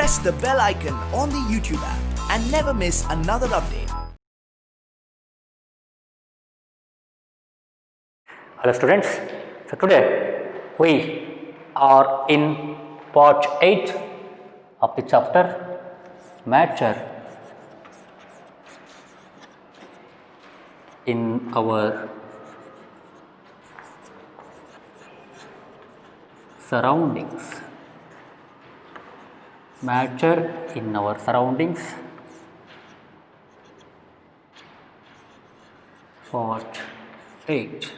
press the bell icon on the YouTube app and never miss another update. Hello students, so today we are in part 8 of the chapter Matter in our surroundings. Matter in our surroundings, part 8.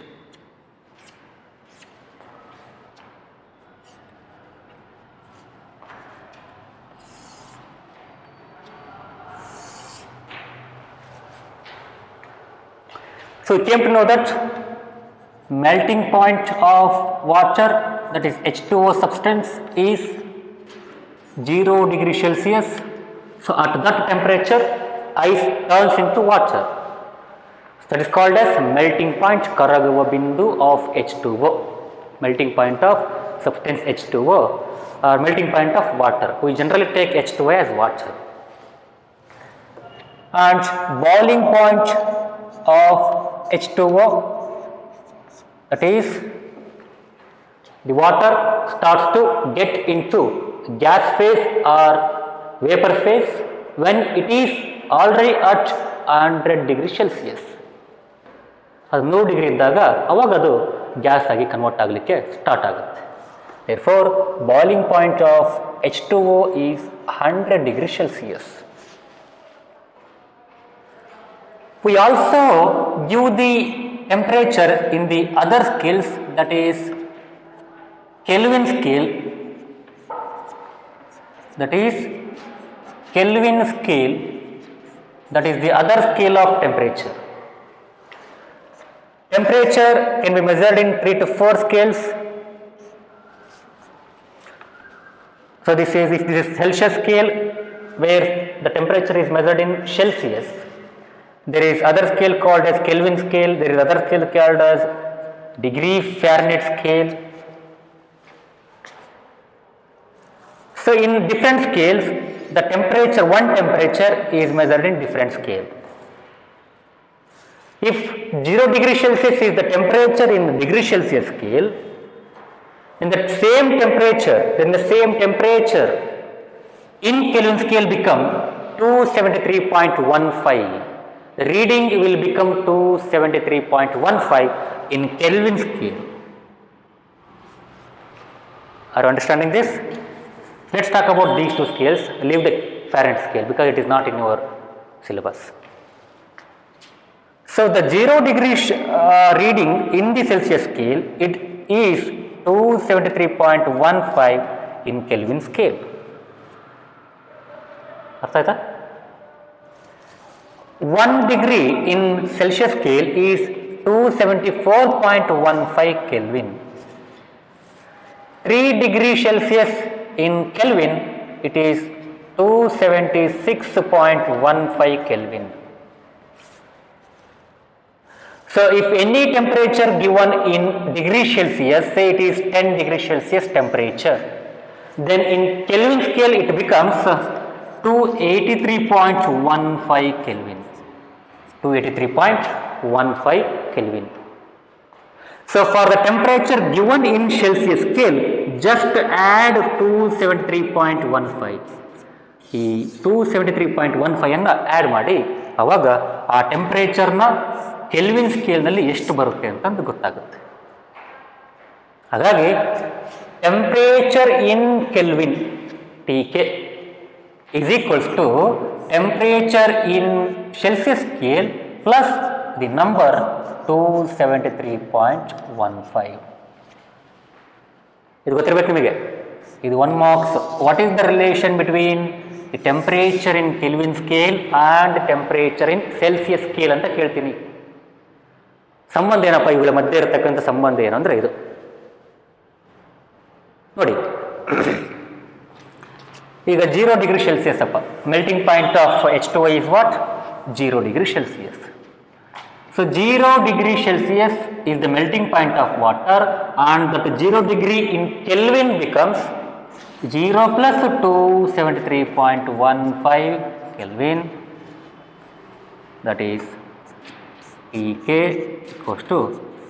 So we came to know that melting point of water, that is H2O substance, is 0 degree Celsius. So at that temperature ice turns into water. So that is called as melting point, Karaguva Bindu of H2O, melting point of substance H2O, or melting point of water. We generally take H2O as water. And boiling point of H2O, that is the water starts to get into gas phase or vapor phase when it is already at 100 degree Celsius. ಅದು 100 degree ಇದ್ದಾಗ ಅವಾಗ ಅದು gas ಆಗಿ convert ಆಗಲಿಕ್ಕೆ start ಆಗುತ್ತೆ. Therefore, boiling point of H2O is 100 degree Celsius. We also give the temperature in the other scales, that is Kelvin scale, that is Kelvin scale, that is the other scale of temperature. Temperature can be measured in 3 to 4 scales. So this is Celsius scale, where the temperature is measured in Celsius. There is other scale called as Kelvin scale, there is other scale called as degree Fahrenheit scale. So in different scales, the temperature, one temperature is measured in different scale. If 0 degree Celsius is the temperature in the degree Celsius scale, then the same temperature in Kelvin scale become 273.15. The reading will become 273.15 in Kelvin scale. Are you understanding this? Let's talk about these two scales. Leave the Fahrenheit scale because it is not in your syllabus. So the 0 degree reading in the Celsius scale, it is 273.15 in Kelvin scale. ಅರ್ಥ ಆಯ್ತಾ? 1 degree in Celsius scale is 274.15 Kelvin. 3 degree Celsius in Kelvin, it is 276.15 Kelvin. So if any temperature given in degree Celsius, say it is 10 degree Celsius temperature, then in Kelvin scale it becomes 283.15 Kelvin. 283.15 Kelvin. So for the temperature given in Celsius scale, just add 273.15. ಈ 273.15 ಅನ್ನು add ಮಾಡಿ ಅವಾಗ ಆ ಟೆಂಪ್ರೇಚರ್ನ kelvin ಸ್ಕೇಲ್ನಲ್ಲಿ ಎಷ್ಟು ಬರುತ್ತೆ ಅಂತ ಗೊತ್ತಾಗುತ್ತೆ. ಹಾಗಾಗಿ temperature in kelvin TK is equals to temperature in Celsius scale plus the number 273.15. ಇದು ಗೊತ್ತಿರಬೇಕು ನಿಮಗೆ. ಇದು 1 marks. What is the relation between the temperature in Kelvin scale and temperature in Celsius scale ಅಂತ ಕೇಳ್ತೀನಿ. ಸಂಬಂಧ ಏನಪ್ಪ, ಇವುಗಳ ಮಧ್ಯೆ ಇರತಕ್ಕಂಥ ಸಂಬಂಧ ಏನು ಅಂದರೆ ಇದು ನೋಡಿ. ಈಗ 0 degree Celsius ಅಪ್ಪ, melting point of H2O is what? 0 degree Celsius. So 0 degree Celsius is the melting point of water, and that 0 degree in Kelvin becomes 0 plus 273.15 Kelvin, that is Tk equals to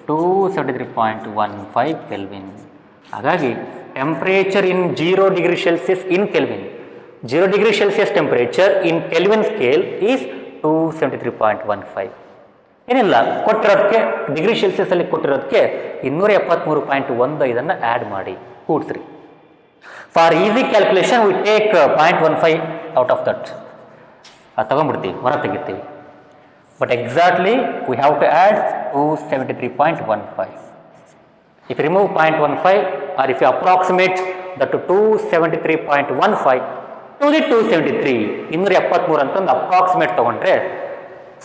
273.15 Kelvin. ಹಾಗಾಗಿ temperature in 0 degree Celsius in kelvin, 0 degree Celsius temperature in kelvin scale is 273.15. ಏನಿಲ್ಲ, ಕೊಟ್ಟಿರೋದಕ್ಕೆ degree Celsius ಅಲ್ಲಿ ಕೊಟ್ಟಿರೋದಕ್ಕೆ 273.15 add ಮಾಡಿ ಕೂಡಿಸ್ರಿ. For easy calculation we take 0.15 out of that, ಅದು ತಗೊಂಡ್ಬಿಡ್ತೀವಿ, ಹೊರ ತೆಗಿತೀವಿ. But exactly we have to add 273.15. If you remove 0.15 or if you approximate that to 273.15 to the 273, 273 ಅಂತಂದು approximate ತೊಗೊಂಡ್ರೆ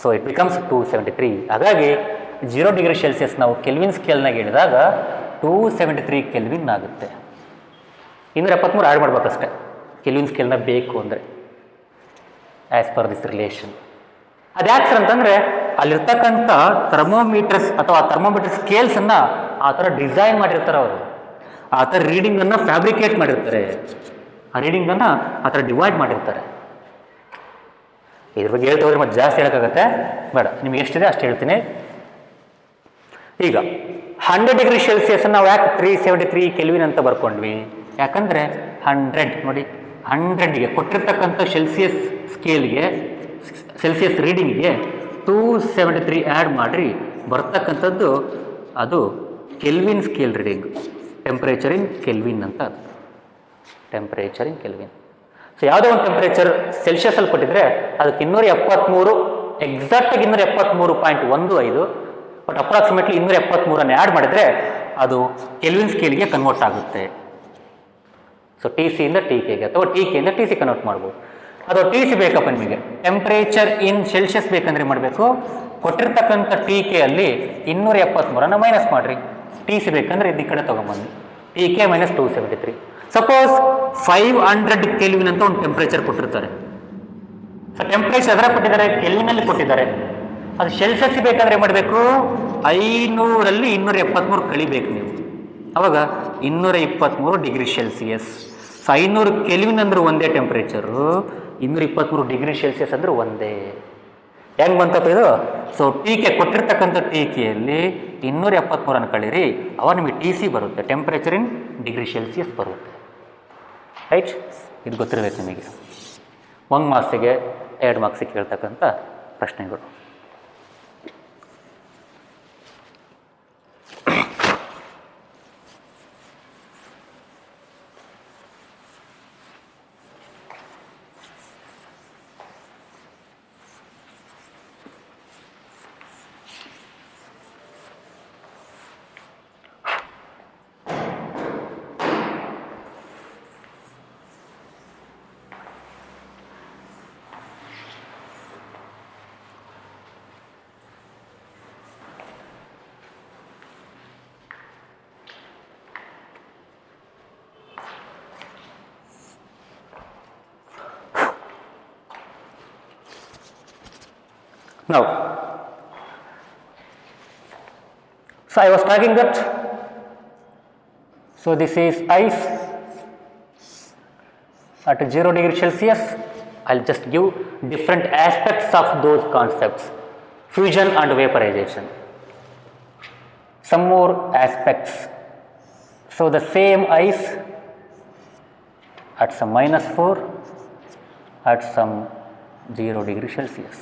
ಸೊ ಇಟ್ ಬಿಕಮ್ಸ್ 273. ಹಾಗಾಗಿ 0 ಡಿಗ್ರಿ ಸೆಲ್ಸಿಯಸ್ ನಾವು kelvin ಸ್ಕೇಲ್ನಾಗ ಹೇಳಿದಾಗ 273 kelvin ಆಗುತ್ತೆ. 273 ಆ್ಯಡ್ ಮಾಡ್ಬೇಕಷ್ಟೆ ಕೆಲ್ವಿನ್ ಸ್ಕೇಲ್ನ ಬೇಕು ಅಂದರೆ ಆ್ಯಸ್ ಪರ್ ದಿಸ್ ರಿಲೇಷನ್. ಅದ್ಯಾಕೆ sir ಅಂತಂದರೆ ಅಲ್ಲಿರ್ತಕ್ಕಂಥ ಥರ್ಮೋಮೀಟರ್ಸ್ ಅಥವಾ ಥರ್ಮೋಮೀಟರ್ ಸ್ಕೇಲ್ಸನ್ನು ಆ ಥರ ಡಿಸೈನ್ ಮಾಡಿರ್ತಾರೆ ಅವರು, ಆ ಥರ ರೀಡಿಂಗನ್ನು ಫ್ಯಾಬ್ರಿಕೇಟ್ ಮಾಡಿರ್ತಾರೆ, ಆ ರೀಡಿಂಗನ್ನು ಆ ಥರ ಡಿವೈಡ್ ಮಾಡಿರ್ತಾರೆ. ಇದ್ರ ಬಗ್ಗೆ ಹೇಳ್ತಾ ಹೋದ್ರೆ ಮತ್ತೆ ಜಾಸ್ತಿ ಹೇಳೋಕ್ಕಾಗತ್ತೆ, ಬೇಡ, ನಿಮ್ಗೆ ಎಷ್ಟಿದೆ ಅಷ್ಟು ಹೇಳ್ತೀನಿ. ಈಗ 100 ಡಿಗ್ರಿ ಸೆಲ್ಸಿಯಸ್ ನಾವು ಯಾಕೆ 373 ಕೆಲ್ವಿನ್ ಅಂತ ಬರ್ಕೊಂಡ್ವಿ? ಯಾಕಂದರೆ 100 ನೋಡಿ, 100ಗೆ ಕೊಟ್ಟಿರ್ತಕ್ಕಂಥ ಸೆಲ್ಸಿಯಸ್ ಸ್ಕೇಲ್ಗೆ, ಸೆಲ್ಸಿಯಸ್ ರೀಡಿಂಗಿಗೆ 273 ಆ್ಯಡ್ ಮಾಡಿರಿ, ಬರ್ತಕ್ಕಂಥದ್ದು ಅದು ಕೆಲ್ವಿನ್ ಸ್ಕೇಲ್ ರೀಡಿಂಗ್, ಟೆಂಪ್ರೇಚರ್ ಇನ್ ಕೆಲ್ವಿನ್ ಅಂತ. ಅದು ಟೆಂಪ್ರೇಚರ್ ಇನ್ ಕೆಲ್ವಿನ್. ಸೊ ಯಾವುದೋ ಒಂದು ಟೆಂಪ್ರೇಚರ್ ಸೆಲ್ಸಿಯಸಲ್ಲಿ ಕೊಟ್ಟಿದ್ರೆ ಅದಕ್ಕೆ 273, ಎಕ್ಸಾಕ್ಟಾಗಿ 273.15, ಬಟ್ ಅಪ್ರಾಕ್ಸಿಮೇಟ್ಲಿ 273 ಆ್ಯಡ್ ಮಾಡಿದರೆ ಅದು ಕೆಲ್ವಿನ್ ಸ್ಕೇಲ್ಗೆ ಕನ್ವರ್ಟ್ ಆಗುತ್ತೆ. ಸೊ ಟಿ ಸಿಯಿಂದ ಟಿ ಕೆಗೆ ಅಥವಾ ಟಿ ಕೆಯಿಂದ ಟಿ ಸಿ ಕನ್ವರ್ಟ್ ಮಾಡ್ಬೋದು. ಅದು ಟಿ ಸಿ ಬೇಕಪ್ಪ ನಿಮಗೆ, ಟೆಂಪ್ರೇಚರ್ ಇನ್ ಸೆಲ್ಸಿಯಸ್ ಬೇಕಂದ್ರೆ ಮಾಡಬೇಕು, ಕೊಟ್ಟಿರ್ತಕ್ಕಂಥ ಟಿ ಕೆ ಅಲ್ಲಿ 273 ಮೈನಸ್ ಮಾಡಿರಿ. ಟಿ ಸಿ ಬೇಕಂದ್ರೆ ಇದು ಈ ಕಡೆ ತೊಗೊಂಬಂದು T K minus 273. Suppose 500 kelvin ಅಂತ ಒಂದು ಟೆಂಪ್ರೇಚರ್ ಕೊಟ್ಟಿರ್ತಾರೆ. ಸೊ ಟೆಂಪ್ರೇಚರ್ ಅದರ ಕೊಟ್ಟಿದ್ದಾರೆ, ಕೆಲ್ವಿನಲ್ಲಿ ಕೊಟ್ಟಿದ್ದಾರೆ. ಅದು ಸೆಲ್ಸಿಯಸ್ ಬೇಕಂದ್ರೆ ಮಾಡಬೇಕು, 500ರಲ್ಲಿ 273 ಕಳಿಬೇಕು ನೀವು. ಅವಾಗ 223 ಡಿಗ್ರಿ ಸೆಲ್ಸಿಯಸ್. ಸೊ 500 ಕೆಲ್ವಿನ್ ಅಂದ್ರೆ ಒಂದೇ ಟೆಂಪ್ರೇಚರು, 223 ಡಿಗ್ರಿ ಸೆಲ್ಸಿಯಸ್ ಅಂದ್ರೆ ಒಂದೇ. ಹೆಂಗೆ ಬಂತಪ್ಪ ಇದು? ಸೊ ಟಿ ಕೆ ಕೊಟ್ಟಿರ್ತಕ್ಕಂಥ ಟಿ ಕೆಯಲ್ಲಿ 273 ಕಳೀರಿ, ಅವಾಗ ನಿಮಗೆ ಟಿ ಸಿ ಬರುತ್ತೆ, ಟೆಂಪ್ರೇಚರ್ ಇನ್ ಡಿಗ್ರಿ ಸೆಲ್ಸಿಯಸ್ ಬರುತ್ತೆ. ರೈಟ್? ಇದು ಗೊತ್ತಿರಬೇಕು ನಿಮಗೆ. 1 ಮಾರ್ಕ್ಸಿಗೆ 2 ಮಾರ್ಕ್ಸಿಗೆ ಕೇಳ್ತಕ್ಕಂಥ ಪ್ರಶ್ನೆಗಳು. Now, so I was talking that, so this is ice at 0 degree Celsius. I'll just give different aspects of those concepts, fusion and vaporization. Some more aspects. So the same ice at some -4, at some 0 degree Celsius.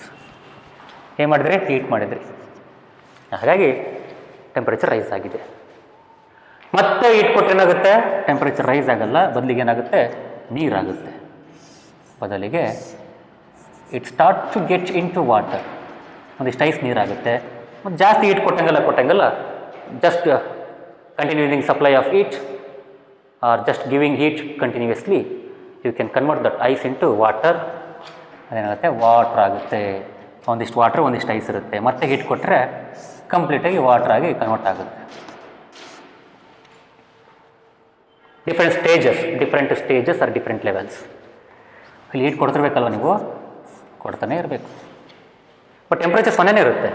ಏನು ಮಾಡಿದ್ರಿ? Heat ಮಾಡಿದ್ರಿ, ಹಾಗಾಗಿ temperature rice ಆಗಿದೆ. ಮತ್ತೆ heat ಕೊಟ್ಟು ಏನಾಗುತ್ತೆ? Temperature rice ಆಗಲ್ಲ, ಬದಲಿಗೆ ಏನಾಗುತ್ತೆ? ನೀರಾಗುತ್ತೆ. ಬದಲಿಗೆ it start to get into water. ಒಂದಿಷ್ಟು ಐಸ್ ನೀರಾಗುತ್ತೆ. ಮತ್ತು ಜಾಸ್ತಿ ಹೀಟ್ ಕೊಟ್ಟಂಗಲ್ಲ just continuing supply of heat or just giving heat continuously, you can convert that ice into water. ಅದೇನಾಗುತ್ತೆ? ವಾಟರ್ ಆಗುತ್ತೆ. ಒಂದಿಷ್ಟು ವಾಟರ್, ಒಂದಿಷ್ಟು ಐಸ್ ಇರುತ್ತೆ. ಮತ್ತೆ ಹೀಟ್ ಕೊಟ್ಟರೆ ಕಂಪ್ಲೀಟಾಗಿ ವಾಟರ್ ಆಗಿ ಕನ್ವರ್ಟ್ ಆಗುತ್ತೆ. Different stages or different levels. ಇಲ್ಲಿ ಹೀಟ್ ಕೊಡ್ತಿರ್ಬೇಕಲ್ವ ನೀವು, ಕೊಡ್ತಾನೆ ಇರಬೇಕು. ಬಟ್ ಟೆಂಪ್ರೇಚರ್ ಸೊನ್ನೆನೇ ಇರುತ್ತೆ.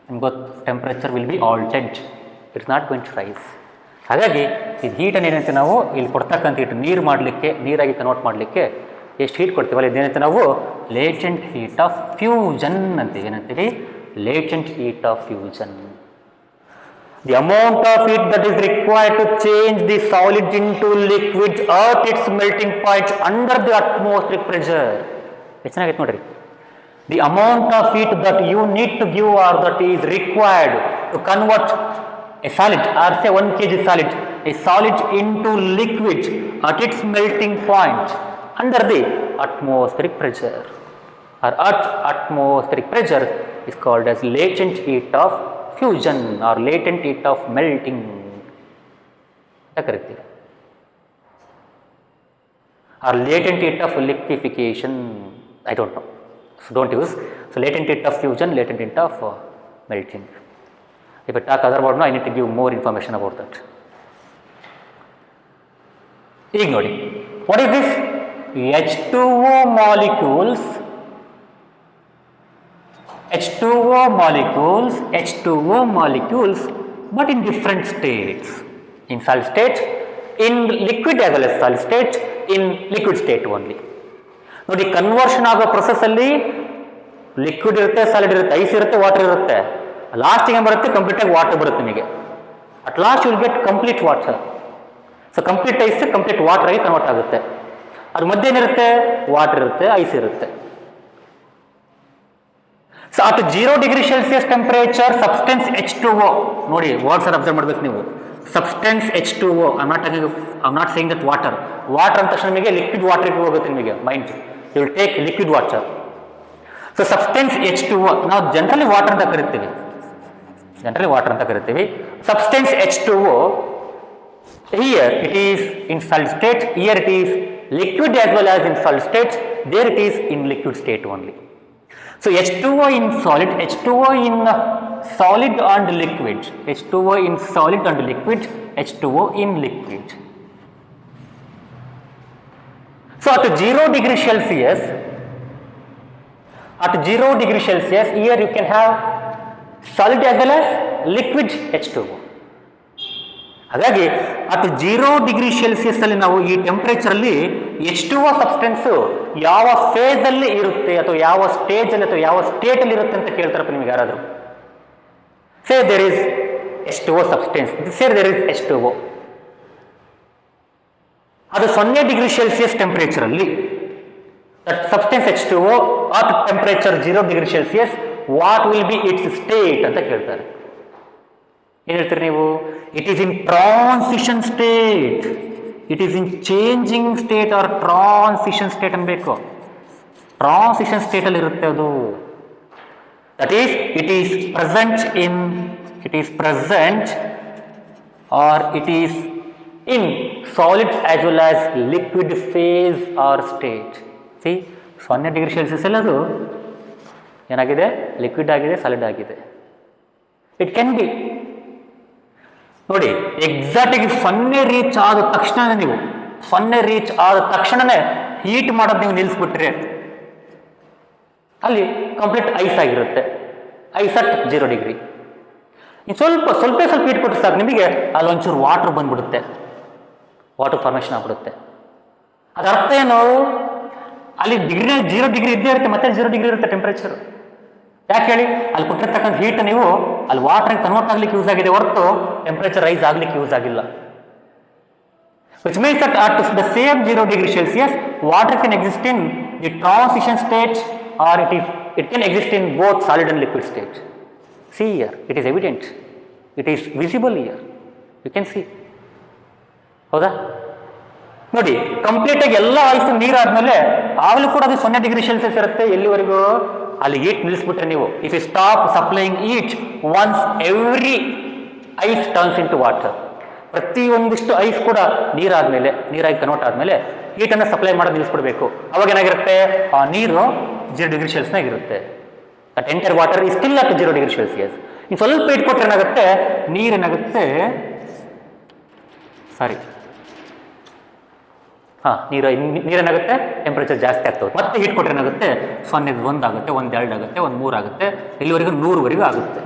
ನಿಮ್ಗೆ ಗೊತ್ತು, temperature will be halted, it's not going to rise. ಹಾಗಾಗಿ ಇದು ಹೀಟನ್ನು ಏನಂತೆ ನಾವು ಇಲ್ಲಿ ಕೊಡ್ತಕ್ಕಂಥ ಹೀಟ್ ನೀರು ಮಾಡಲಿಕ್ಕೆ, ನೀರಾಗಿ ಕನ್ವರ್ಟ್ ಮಾಡಲಿಕ್ಕೆ ಎಷ್ಟು ಹೀಟ್ ಕೊಡ್ತೀವಲ್ಲ ಇದೇನಂತೆ ನಾವು ಲೇಟೆಂಟ್ ಹೀಟ್ ಆಫ್ ಫ್ಯೂಷನ್ ಅಂತೀವಿ. ಏನಂತೀವಿ? Latent heat of fusion. The amount of heat that is required to change the solid into liquid at its melting point under the atmospheric pressure. ಎಷ್ಟು ಚೆನ್ನಾಗೈತೆ ನೋಡ್ರಿ. The amount of heat that you need to give or that is required to convert a solid or say 1 kg solid, a solid into liquid at its melting point under the atmospheric pressure or at atmospheric pressure is called as latent heat of fusion or latent heat of melting ಅಂತ ಕರಿತೀವಿ, or latent heat of liquefaction. I don't know, so don't use. So latent heat of fusion, latent heat of melting. If I talk other word, no, I need to give more information about that. ಈಗ ನೋಡಿ, what is this? H2O molecules, but in different states. In solid state, in liquid as well as solid state, in liquid state only. ನೋಡಿ, conversion ಆಗೋ process ಅಲ್ಲಿ liquid ಇರುತ್ತೆ, solid ಇರುತ್ತೆ, ice ಇರುತ್ತೆ, water ಇರುತ್ತೆ. ಲಾಸ್ಟಿಗೆ ಏನು ಬರುತ್ತೆ? ಕಂಪ್ಲೀಟ್ ಆಗಿ ವಾಟರ್ ಬರುತ್ತೆ ನಿಮಗೆ. At last you will get complete water. So complete ice complete water ಆಗಿ ಕನ್ವರ್ಟ್ ಆಗುತ್ತೆ. ಅದ್ರ ಮಧ್ಯೆ ಏನಿರುತ್ತೆ? ವಾಟರ್ ಇರುತ್ತೆ, ಐಸ್ ಇರುತ್ತೆ. So at 0 degree Celsius temperature substance H2O, ನೋಡಿ ವರ್ಡ್ಸ್ ಅನ್ನು ಅಬ್ಸರ್ವ್ ಮಾಡ್ಬೇಕು ನೀವು. Substance H2O, I am not saying that water. Water ಅಂದ ತಕ್ಷಣ ನಿಮಗೆ ಲಿಕ್ವಿಡ್ ವಾಟರ್ಗೆ ಹೋಗುತ್ತೆ ನಿಮಗೆ mind. You will take liquid water. So substance H2O ನಾವು ಜನರಲಿ ವಾಟರ್ ಅಂತ ಕರಿತೀವಿ. Substance H2O, here it is in solid state, here it is liquid as well as in solid state, there it is in liquid state only. So H2O in solid, H2O in solid and liquid, H2O in solid and liquid, H2O in liquid. So at 0 degree Celsius, here you can have solid as well as liquid H2O. ಹಾಗಾಗಿ at 0 degree Celsius ಅಲ್ಲಿ ನಾವು ಈ temperature ಅಲ್ಲಿ H2O substance ಯಾವ face ಅಲ್ಲಿ ಇರುತ್ತೆ ಅಥವಾ ಯಾವ ಸ್ಟೇಜ್ ಅಲ್ಲಿ ಅಥವಾ ಯಾವ ಸ್ಟೇಟ್ ಅಲ್ಲಿ ಇರುತ್ತೆ ಅಂತ ಕೇಳ್ತಾರಪ್ಪ ನಿಮ್ಗೆ ಯಾರಾದರೂ. Say there is H2O substance, say there is H2O. ಅದು 0 ಡಿಗ್ರಿ ಸೆಲ್ಸಿಯಸ್ ಟೆಂಪರೇಚರ್ ಅಲ್ಲಿ that substance H2O at temperature 0 degree Celsius what will be its state ಅಂತ ಕೇಳ್ತಾರೆ. ಏನು ಹೇಳ್ತೀರಿ ನೀವು? It is in transition state, it is in changing state or transition state ಅನ್ಬೇಕು. Transition state ಅಲ್ಲಿ ಇರುತ್ತೆ ಅದು. That is it is present or it is in solid as well as liquid face or state. See 0 degree Celsius ಅಲ್ಲಿ ಅದು ಏನಾಗಿದೆ? Liquid ಆಗಿದೆ, solid ಆಗಿದೆ. It can be ನೋಡಿ ಎಕ್ಸಾಕ್ಟ್ ಆಗಿ 0 ರೀಚ್ ಆದ ತಕ್ಷಣನೇ ಹೀಟ್ ಮಾಡೋದು ನೀವು ನಿಲ್ಲಿಸ್ಬಿಟ್ರೆ ಅಲ್ಲಿ ಕಂಪ್ಲೀಟ್ ಐಸ್ ಆಗಿರುತ್ತೆ. Ice at 0 degree. ಇನ್ನು ಸ್ವಲ್ಪ ಹೀಟ್ ಕೊಟ್ಟು ಸಾಕು ನಿಮಗೆ ಅಲ್ಲೊಂಚೂರು ವಾಟರ್ ಬಂದ್ಬಿಡುತ್ತೆ, ವಾಟರ್ ಫಾರ್ಮೇಷನ್ ಆಗ್ಬಿಡುತ್ತೆ. ಅದರ ಅರ್ಥ ಏನು? ಅಲ್ಲಿ 0 ಡಿಗ್ರಿ ಇದ್ದೇ ಇರುತ್ತೆ, ಮತ್ತೆ 0 ಡಿಗ್ರಿ ಇರುತ್ತೆ ಟೆಂಪರೇಚರ್. ಯಾಕೆ ಹೇಳಿ? ಅಲ್ಲಿ ಕೊಟ್ಟಿರ್ತಕ್ಕಂಥ ಹೀಟ್ ನೀವು ಅಲ್ಲಿ ವಾಟರ್ ಕನ್ವರ್ಟ್ ಆಗ್ಲಿಕ್ಕೆ ಯೂಸ್ ಆಗಿದೆ ಹೊರತು ಟೆಂಪರೇಚರ್ ರೈಸ್ ಆಗ್ಲಿಕ್ಕೆ ಯೂಸ್ ಆಗಿಲ್ಲ. Which means that at the same 0 degree Celsius water can exist in the transition state or it can exist in both solid and liquid state. See here it is evident, it is visible here, you can see. ಹೌದಾ? ನೋಡಿ complete ಆಗಿ ಎಲ್ಲ ice ನೀರಾದ್ಮೇಲೆ ಆಗಲೂ ಕೂಡ ಅದು 0 degree Celsius ಇರುತ್ತೆ. ಎಲ್ಲಿವರೆಗೂ? ಅಲ್ಲಿ ಹೀಟ್ ನಿಲ್ಲಿಸ್ಬಿಟ್ರೆ ನೀವು. If you stop supplying heat once every ice turns into water, ಪ್ರತಿಯೊಂದಿಷ್ಟು ಐಸ್ ಕೂಡ ನೀರಾಗಿ ಕನ್ವರ್ಟ್ ಆದಮೇಲೆ ಹೀಟನ್ನು ಸಪ್ಲೈ ಮಾಡೋದು ನಿಲ್ಲಿಸ್ಬಿಡ್ಬೇಕು. ಅವಾಗ ಏನಾಗಿರುತ್ತೆ? ಆ ನೀರು 0 ಡಿಗ್ರಿ ಸೆಲ್ಸಿಯಸ್ನಾಗ ಇರುತ್ತೆ. That entire water is still at 0 degree Celsius. ಇನ್ನು ಸ್ವಲ್ಪ ಹೀಟ್ ಕೊಟ್ಟರೆ ಏನಾಗುತ್ತೆ? ನೀರೇನಾಗುತ್ತೆ? ಟೆಂಪರೇಚರ್ ಜಾಸ್ತಿ ಆಗ್ತದೆ. ಮತ್ತೆ ಹೀಟ್ ಕೊಟ್ಟರೆ ಏನಾಗುತ್ತೆ? 0 1 ಆಗುತ್ತೆ, 1 2 ಆಗುತ್ತೆ, 1 3 ಆಗುತ್ತೆ, ಇಲ್ಲಿವರೆಗೂ 100ವರೆಗೂ ಆಗುತ್ತೆ.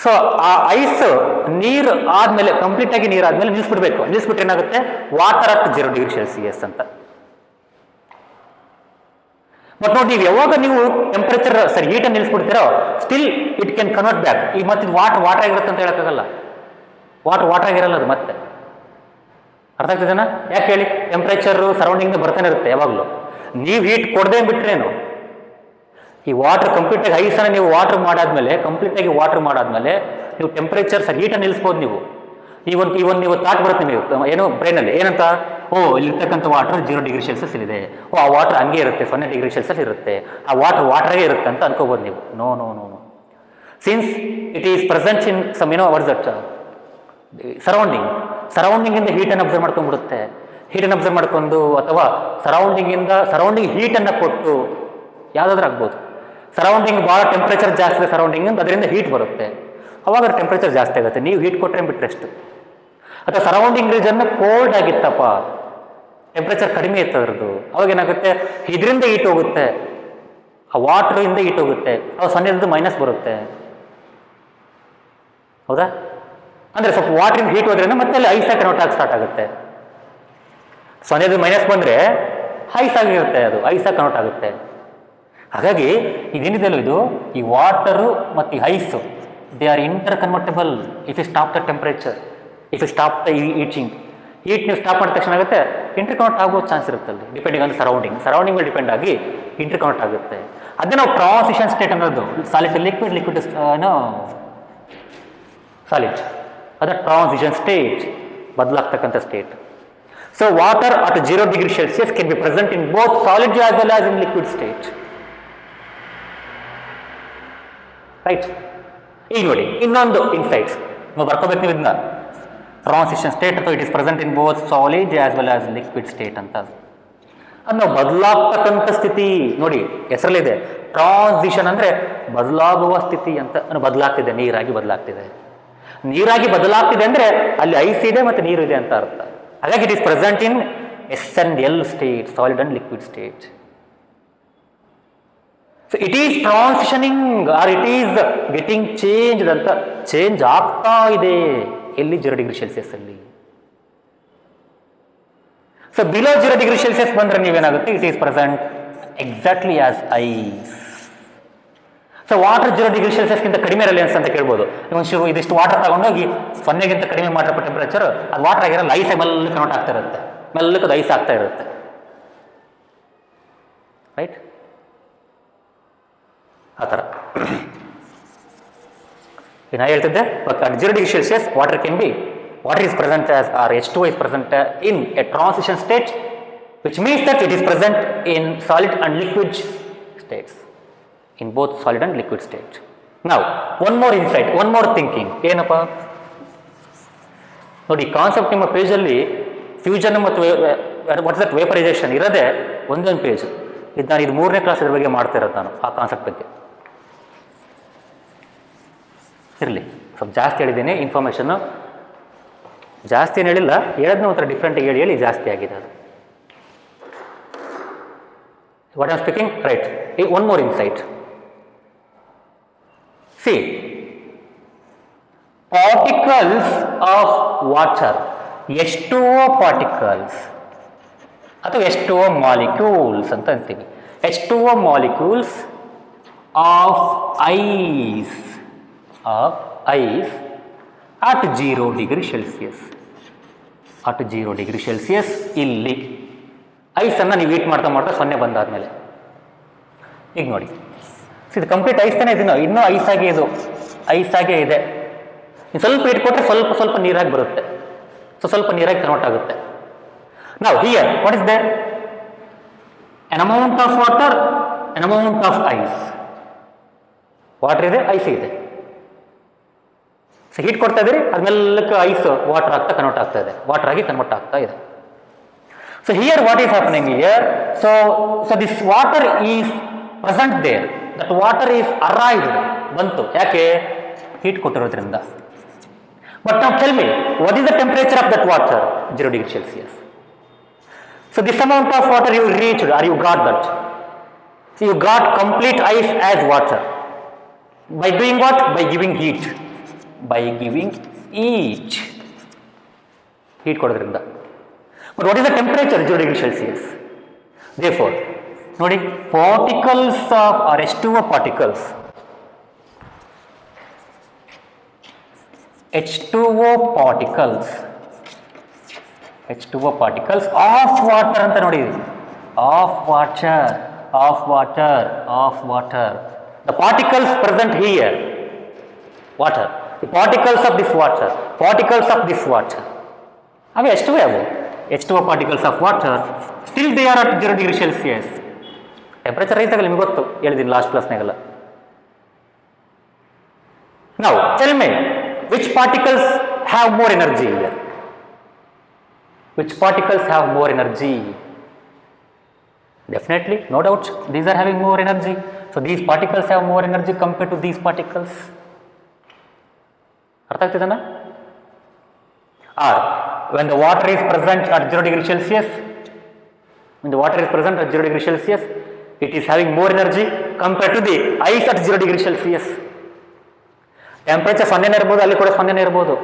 ಸೊ ಆ ಐಸ್ ನೀರು ಆದ್ಮೇಲೆ ಕಂಪ್ಲೀಟ್ ಆಗಿ ನೀರು ಆದ್ಮೇಲೆ ನಿಲ್ಲಿಸ್ಬಿಡ್ಬೇಕು. ನಿಲ್ಲಿಸ್ಬಿಟ್ರೆ ಏನಾಗುತ್ತೆ, ವಾಟರ್ ಅಟ್ 0 ಡಿಗ್ರಿ ಸೆಲ್ಸಿಯಸ್ ಅಂತ. ಬಟ್ ನೋಡಿ, ನೀವು ಯಾವಾಗ ನೀವು ಟೆಂಪರೇಚರ್ ಸರಿ ಹೀಟನ್ನು ನಿಲ್ಲಿಸ್ಬಿಡ್ತೀರೋ still it can convert back. ಈಗ ಮತ್ತೆ ವಾಟರ್ ಆಗಿರುತ್ತೆ ಅಂತ ಹೇಳಕ್ಕಾಗಲ್ಲ. ವಾಟರ್ ಆಗಿರಲ್ಲ ಅದು ಮತ್ತೆ. ಅರ್ಥ ಆಗ್ತಿದೆನಾ? ಯಾಕೆ ಹೇಳಿ, ಟೆಂಪರೇಚರು ಸರೌಂಡಿಂಗ್ ಬರ್ತಾನೆ ಇರುತ್ತೆ ಯಾವಾಗಲೂ. ನೀವು ಹೀಟ್ ಕೊಡದೆ ಬಿಟ್ರೇನು, ಈ ವಾಟರ್ ಕಂಪ್ಲೀಟಾಗಿ ಐಸನ್ನು ನೀವು ಕಂಪ್ಲೀಟಾಗಿ ವಾಟರ್ ಮಾಡಾದ್ಮೇಲೆ ನೀವು ಟೆಂಪರೇಚರ್ ಸರ್ ಹೀಟನ್ನು ನಿಲ್ಲಿಸ್ಬೋದು ನೀವು. ಇವನ್ ನೀವು ಥಾಟ್ ಬರುತ್ತೆ ನೀವು ಏನೋ ಬ್ರೈನಲ್ಲಿ ಏನಂತ, ಇಲ್ಲಿರ್ತಕ್ಕಂಥ ವಾಟರ್ 0 ಡಿಗ್ರಿ ಸೆಲ್ಸಿಯಸ್ ಇದೆ, ಆ ವಾಟರ್ ಹಂಗೆ ಇರುತ್ತೆ 0 ಡಿಗ್ರಿ ಸೆಲ್ಸಿಯಸ್ ಇರುತ್ತೆ, ಆ ವಾಟರ್ಗೆ ಇರುತ್ತೆ ಅಂತ ಅನ್ಕೋಬೋದು ನೀವು. No no no no since it is present in some what is that surrounding ಇಂದ ಹೀಟನ್ನು ಅಬ್ಸರ್ವ್ ಮಾಡ್ಕೊಂಡ್ಬಿಡುತ್ತೆ. ಹೀಟನ್ನು ಅಬ್ಸರ್ವ್ ಮಾಡ್ಕೊಂಡು ಅಥವಾ ಸರೌಂಡಿಂಗ್ ಹೀಟನ್ನು ಕೊಟ್ಟು ಯಾವುದಾದ್ರೂ ಆಗ್ಬೋದು. ಸರೌಂಡಿಂಗ್ ಭಾಳ ಟೆಂಪ್ರೇಚರ್ ಜಾಸ್ತಿ ಇದೆ ಸರೌಂಡಿಂಗ್ ಅಂತ, ಅದರಿಂದ ಹೀಟ್ ಬರುತ್ತೆ, ಅವಾಗ ಟೆಂಪ್ರೇಚರ್ ಜಾಸ್ತಿ ಆಗುತ್ತೆ. ನೀವು ಹೀಟ್ ಕೊಟ್ಟರೆ ಬಿಟ್ಟರೆ ಎಷ್ಟು. ಅಥವಾ ಸರೌಂಡಿಂಗ್ ರೀಜನ್ ಕೋಲ್ಡ್ ಆಗಿತ್ತಪ್ಪ, ಟೆಂಪ್ರೇಚರ್ ಕಡಿಮೆ ಇತ್ತು ಅದ್ರದ್ದು, ಅವಾಗ ಏನಾಗುತ್ತೆ, ಇದರಿಂದ ಹೀಟ್ ಹೋಗುತ್ತೆ, ಆ ವಾಟ್ರಿಂದ ಹೀಟ್ ಹೋಗುತ್ತೆ, ಅವಾಗ 0 ಮೈನಸ್ ಬರುತ್ತೆ. ಹೌದಾ? ಅಂದರೆ ಸ್ವಲ್ಪ ವಾಟ್ರಿಂದ ಹೀಟ್ ಹೋದ್ರೇನೆ ಮತ್ತೆ ಅಲ್ಲಿ ಐಸಾಗಿ ಕನ್ವರ್ಟ್ ಆಗಿ ಸ್ಟಾರ್ಟ್ ಆಗುತ್ತೆ. 0 ಮೈನಸ್ ಬಂದರೆ ಐಸ್ ಆಗಿರುತ್ತೆ, ಅದು ಐಸಾಗಿ ಕನ್ವರ್ಟ್ ಆಗುತ್ತೆ. ಹಾಗಾಗಿ ಇದೇನಿದೆಯಲ್ಲ ಇದು, ಈ ವಾಟರು ಮತ್ತು ಈ ice they are interconvertible if you stop the temperature, if you stop the heating. Heat ನೀವು ಸ್ಟಾಪ್ ಮಾಡಿದ ತಕ್ಷಣ ಆಗುತ್ತೆ ಇಂಟರ್ ಕನ್ವರ್ಟ್ ಆಗೋ ಚಾನ್ಸ್ ಇರುತ್ತೆ ಅಲ್ಲಿ, ಡಿಪೆಂಡಿಂಗ್ ಆನ್ ಸರೌಂಡಿಂಗ್ ಮೇಲೆ ಡಿಪೆಂಡ್ ಆಗಿ ಇಂಟರ್ ಕನ್ವರ್ಟ್ ಆಗುತ್ತೆ. ಅದೇ ನಾವು ಟ್ರಾನ್ಸಿಷನ್ ಸ್ಟೇಟ್ ಅನ್ನೋದು ಸಾಲಿಡ್ ಲಿಕ್ವಿಡ್ ಸಾಲಿಡ್, ಅದು ಟ್ರಾನ್ಸಿಷನ್ ಸ್ಟೇಟ್, ಬದಲಾಗ್ತಕ್ಕಂಥ state. So water at 0 degree Celsius can be present in both solid as well as in liquid state. Right? ಈಗ ನೋಡಿ ಇನ್ನೊಂದು ಇನ್ಸೈಟ್ಸ್ ನಾವು ಬರ್ಕೋಬೇಕು ನೀವು ಇದನ್ನ, ಟ್ರಾನ್ಸಿಷನ್ ಸ್ಟೇಟ್ ಅಥವಾ it is present in both solid as well as liquid state ಅಂತ. ಅದು ನಾವು ಬದಲಾಗ್ತಕ್ಕಂಥ ಸ್ಥಿತಿ ನೋಡಿ, ಹೆಸರಲ್ಲಿದೆ ಟ್ರಾನ್ಸಿಷನ್ ಅಂದರೆ ಬದಲಾಗುವ ಸ್ಥಿತಿ ಅಂತ. ಬದಲಾಗ್ತಿದೆ, ನೀರಾಗಿ ಬದಲಾಗ್ತಿದೆ ಅಂದರೆ ಅಲ್ಲಿ ಐಸ್ ಇದೆ ಮತ್ತು ನೀರು ಇದೆ ಅಂತ ಅರ್ಥ. ಹಾಗಾಗಿ it is present in S and L state, solid and liquid state. So it is transitioning or it is getting change ಅಂತ, ಚೇಂಜ್ ಆಗ್ತಾ ಇದೆ ಎಲ್ಲಿ 0 ಡಿಗ್ರಿ ಸೆಲ್ಸಿಯಸ್ ಅಲ್ಲಿ. ಸೊ ಬಿಲೋ 0 ಡಿಗ್ರಿ ಸೆಲ್ಸಿಯಸ್ ಬಂದ್ರೆ ನೀವೇನಾಗುತ್ತೆ, it is present exactly as ice. So water 0 degree ಸೆಲ್ಸಿಯಸ್ಗಿಂತ ಕಡಿಮೆ ಇರಲಿ ಅಂತ ಕೇಳ್ಬೋದು. ಒಂಚೂರು ಇದಿಷ್ಟು ವಾಟರ್ ತಗೊಂಡೋಗಿ 0ಗಿಂತ ಕಡಿಮೆ ಮಾಡಿರಪ್ಪ ಟೆಂಪರೇಚರ್, ಅದು ವಾಟರ್ ಆಗಿರಲ್ಲ, ಐಸ್ ಮೆಲ್ಲ ಕನ್ವರ್ಟ್ ಆಗ್ತಾ ಇರುತ್ತೆ, ಮೆಲ್ಲಕ್ಕೆ ಅದು ಐಸ್ ಆಗ್ತಾ ಇರುತ್ತೆ. ರೈಟ್? ಆ ಥರ ನಾ ಹೇಳ್ತಿದ್ದೆ, at 0 degree Celsius water is present as, or H2O is present in a transition state, which means that it is present in solid and liquid states, in both solid and liquid state. Now one more insight, one more thinking. ಏನಪ್ಪ ನೋಡಿ, concept ನಿಮ್ಮ ಪೇಜಲ್ಲಿ fusion ಮತ್ತು what's that vaporisation ಇರೋದೇ ಒಂದೊಂದು page. ಇದು ನಾನು 3ನೇ class ಇದ್ರ ಬಗ್ಗೆ ಮಾಡ್ತಾ ಇರೋದು ನಾನು, ಆ ಕಾನ್ಸೆಪ್ಟ್ ಬಗ್ಗೆ. ಇರಲಿ, ಸ್ವಲ್ಪ ಜಾಸ್ತಿ ಹೇಳಿದ್ದೀನಿ ಇನ್ಫಾರ್ಮೇಷನ್ನು, ಜಾಸ್ತಿ ಏನು ಹೇಳಿಲ್ಲ, ಹೇಳೋದನ್ನ ಒಂಥರ ಡಿಫ್ರೆಂಟಾಗಿ ಹೇಳಿ ಜಾಸ್ತಿ ಆಗಿದೆ ಅದು. What am speaking? Right. One more insight. C, particles of water, H2O particles ಅಥವಾ H2O ಮಾಲಿಕ್ಯೂಲ್ಸ್ ಅಂತ ಅಂತೀವಿ. H2O molecules of ice at 0 degree Celsius. at 0 degree Celsius ಇಲ್ಲಿ ಐಸನ್ನು ನೀವು ಹೀಟ್ ಮಾಡ್ತಾ 0 ಬಂದಾದ್ಮೇಲೆ ಈಗ ನೋಡಿ, ಇದು ಕಂಪ್ಲೀಟ್ ಐಸ್ ತಾನೇ, ಇನ್ನೂ ಐಸಾಗೇ ಇದೆ. ಸ್ವಲ್ಪ ಹೀಟ್ ಕೊಟ್ಟರೆ ಸ್ವಲ್ಪ ನೀರಾಗಿ ಬರುತ್ತೆ, ಸೊ ಸ್ವಲ್ಪ ನೀರಾಗಿ ಕನ್ವರ್ಟ್ ಆಗುತ್ತೆ. ನಾವು here what is there? an amount of water, an amount of ice. Water ಇದೆ, ಐಸ್ ಇದೆ. ಸೊ ಹೀಟ್ ಕೊಡ್ತಾ ಇದ್ದೀರಿ, ಅದ್ಮೆಲ್ಲಕ್ಕೆ ಐಸ್ ವಾಟರ್ ಆಗ್ತಾ ಕನ್ವರ್ಟ್ ಆಗ್ತಾ ಇದೆ, ವಾಟರ್ ಆಗಿ ಕನ್ವರ್ಟ್ ಆಗ್ತಾ ಇದೆ. So here what is happening here? So this water is present there, that water is arrived, ಬಂತು. ಯಾಕೆ? ಹೀಟ್ ಕೊಟ್ಟಿರೋದ್ರಿಂದ. ಬಟ್ ನಾವು tell me, what is the temperature of that water? 0 degree Celsius. So this amount of water you reached, or you got that? So you got complete ice as water. By doing what? By giving heat. by giving heat. Heat ಕೊಡೋದ್ರಿಂದ. But what is the temperature? 0 degree Celsius. Therefore, ನೋಡಿ particles of or H2O particles. H2O particles of water ಅಂತ ನೋಡಿ, of water. The particles present here, water. The particles of this water. ಅವೆ H2O ಅವು. H2O particles of water, still they are at 0 degree Celsius. Temperature rice ಆಗಲ್ಲ, ನಿಮ್ಗೆ ಗೊತ್ತು, ಹೇಳಿದ್ದೀನಿ last ಕ್ಲಾಸ್ನಾಗೆಲ್ಲ. Now, tell me, which particles have more energy here? Which particles have more energy? Definitely, no doubt, these are having more energy. So, these particles have more energy compared to these particles. ಅರ್ಥ ಆಗ್ತಿದೆನಾ? Or, when the water is present at 0 degree Celsius, it is having more energy compared to the ice at 0 degree Celsius. Temperature 0 ಇರಬಹುದು, ಅಲ್ಲಿ ಕೂಡ 0 ಇರಬಹುದು,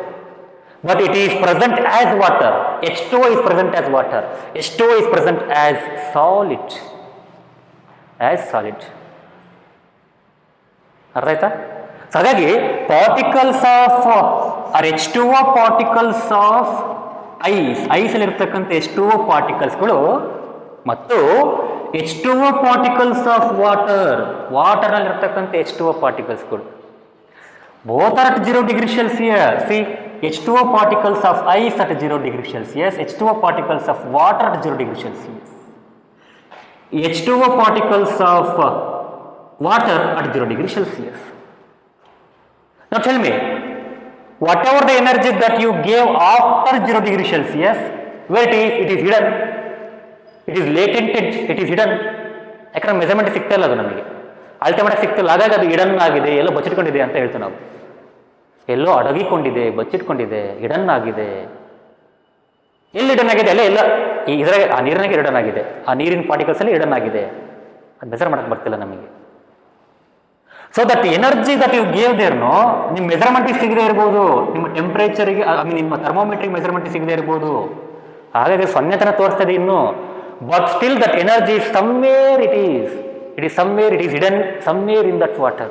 but it is present as water. H2O is present as water. H2O is present as solid. ಅರ್ಥ ಆಯ್ತಾ? ಹಾಗಾಗಿ particles of or H2O particles of ice ಅಲ್ಲಿ ಇರ್ತಕ್ಕಂಥ H2O ಪಾರ್ಟಿಕಲ್ಸ್ಗಳು ಮತ್ತು H2O ಪಾರ್ಟಿಕಲ್ಸ್ ಆಫ್ ವಾಟರ್ ನಲ್ಲಿ ಇರ್ತಕ್ಕಂಥ H2O ಪಾರ್ಟಿಕಲ್ಸ್ಗಳು both are at 0 degree Celsius. See, H2O particles of ice at 0 degree Celsius, H2O particles of water at 0 degree Celsius, H2O particles of water at 0 degree Celsius. Now tell me, whatever the energy that you gave after 0 degree Celsius, where it is hidden, it is latent, it is hidden. ಯಾಕಂದ್ರೆ measurement ಸಿಗ್ತಾ ಇಲ್ಲ, ಅದು ನಮಗೆ ultimate ಸಿಗ್ತಿಲ್ಲ, ಹಾಗಾಗಿ ಅದು hidden ಆಗಿದೆ, ಎಲ್ಲೋ ಬಚ್ಚಿಟ್ಕೊಂಡಿದೆ ಅಂತ ಹೇಳ್ತೀವಿ ನಾವು. ಎಲ್ಲೋ ಅಡಗಿಕೊಂಡಿದೆ, ಬಚ್ಚಿಟ್ಕೊಂಡಿದೆ, ಹಿಡನ್ ಆಗಿದೆ. ಎಲ್ಲಿ ಹಿಡನ್ ಆಗಿದೆ? ಎಲ್ಲ ಇದ್ರಾಗ ಆ ನೀರಿನಾಗೆ ಹಿಡನ್ ಆಗಿದೆ, ಆ ನೀರಿನ ಪಾರ್ಟಿಕಲ್ಸ್ ಅಲ್ಲಿ ಹಿಡನ್ ಆಗಿದೆ. ಅದು ಮೆಜರ್ ಮಾಡಕ್ಕೆ ಬರ್ತಿಲ್ಲ ನಮಗೆ. So that energy that you gave there no ನಿಮ್ಮ ಮೆಜರ್ಮೆಂಟಿಗೆ ಸಿಗದೆ ಇರ್ಬೋದು, ನಿಮ್ಮ ಟೆಂಪ್ರೇಚರ್ಗೆ ನಿಮ್ಮ ಥರ್ಮೋಮೀಟ್ರಿಗೆ ಮೆಜರ್ಮೆಂಟಿಗೆ ಸಿಗದೆ ಇರ್ಬೋದು, ಹಾಗಾಗಿ 0 ತನಕ ತೋರಿಸ್ತದೆ ಇನ್ನು. But still that energy somewhere it is hidden somewhere in that water.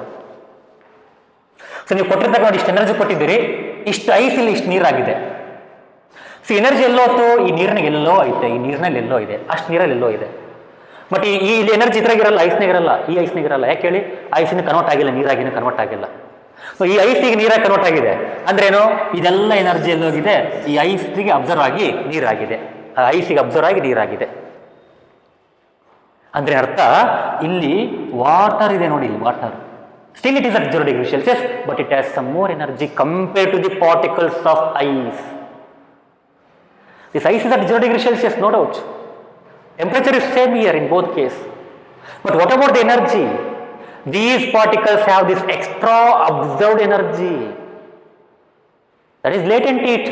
So ನೀವು ಕೊಟ್ಟಿರ್ತಕ್ಕ ಇಷ್ಟು ಎನರ್ಜಿ ಕೊಟ್ಟಿದ್ದೀರಿ, ಇಷ್ಟು ಐಸ್ ಇಲ್ಲಿ ಇಷ್ಟು ನೀರಾಗಿದೆ. So energy ಎಲ್ಲೋತ್ತು? ಈ ನೀರಿನಾಗ ಎಲ್ಲೋ ಐತೆ, ಈ ನೀರಿನಲ್ಲಿ ಎಲ್ಲೋ ಇದೆ, ಅಷ್ಟು ನೀರಲ್ಲಿ ಎಲ್ಲೋ ಇದೆ. ಬಟ್ ಈ ಇಲ್ಲಿ ಎನರ್ಜಿ ಇದ್ರಾಗಿರಲ್ಲ, ಐಸ್ನಾಗಿರಲ್ಲ, ಈ ಐಸ್ನಾಗಿರಲ್ಲ. ಯಾಕೆ ಹೇಳಿ? ಐಸಿನ ಕನ್ವರ್ಟ್ ಆಗಿಲ್ಲ, ನೀರಾಗಿನ ಕನ್ವರ್ಟ್ ಆಗಿಲ್ಲ. ಸೊ ಈ ಐಸಿಗೆ ನೀರಾಗಿ ಕನ್ವರ್ಟ್ ಆಗಿದೆ ಅಂದ್ರೇನು? ಇದೆಲ್ಲ ಎನರ್ಜಿ ಎಲ್ಲೋಗಿದೆ, ಈ ಐಸಿಗೆ ಅಬ್ಸರ್ವ್ ಆಗಿ ನೀರಾಗಿದೆ, ಐಸಿಗೆ ಅಬ್ಸರ್ವ್ ಆಗಿ ನೀರಾಗಿದೆ. ಅಂದ್ರೆ ಅರ್ಥ ಇಲ್ಲಿ ವಾಟರ್ ಇದೆ ನೋಡಿ, ಇಲ್ಲಿ water still it is at 0 degree Celsius, but it has some more energy compared to the particles of ice. This ice is at 0 degree Celsius, no doubt. Temperature is same here in both case. But what about the energy? These particles have this extra observed energy. That is latent heat.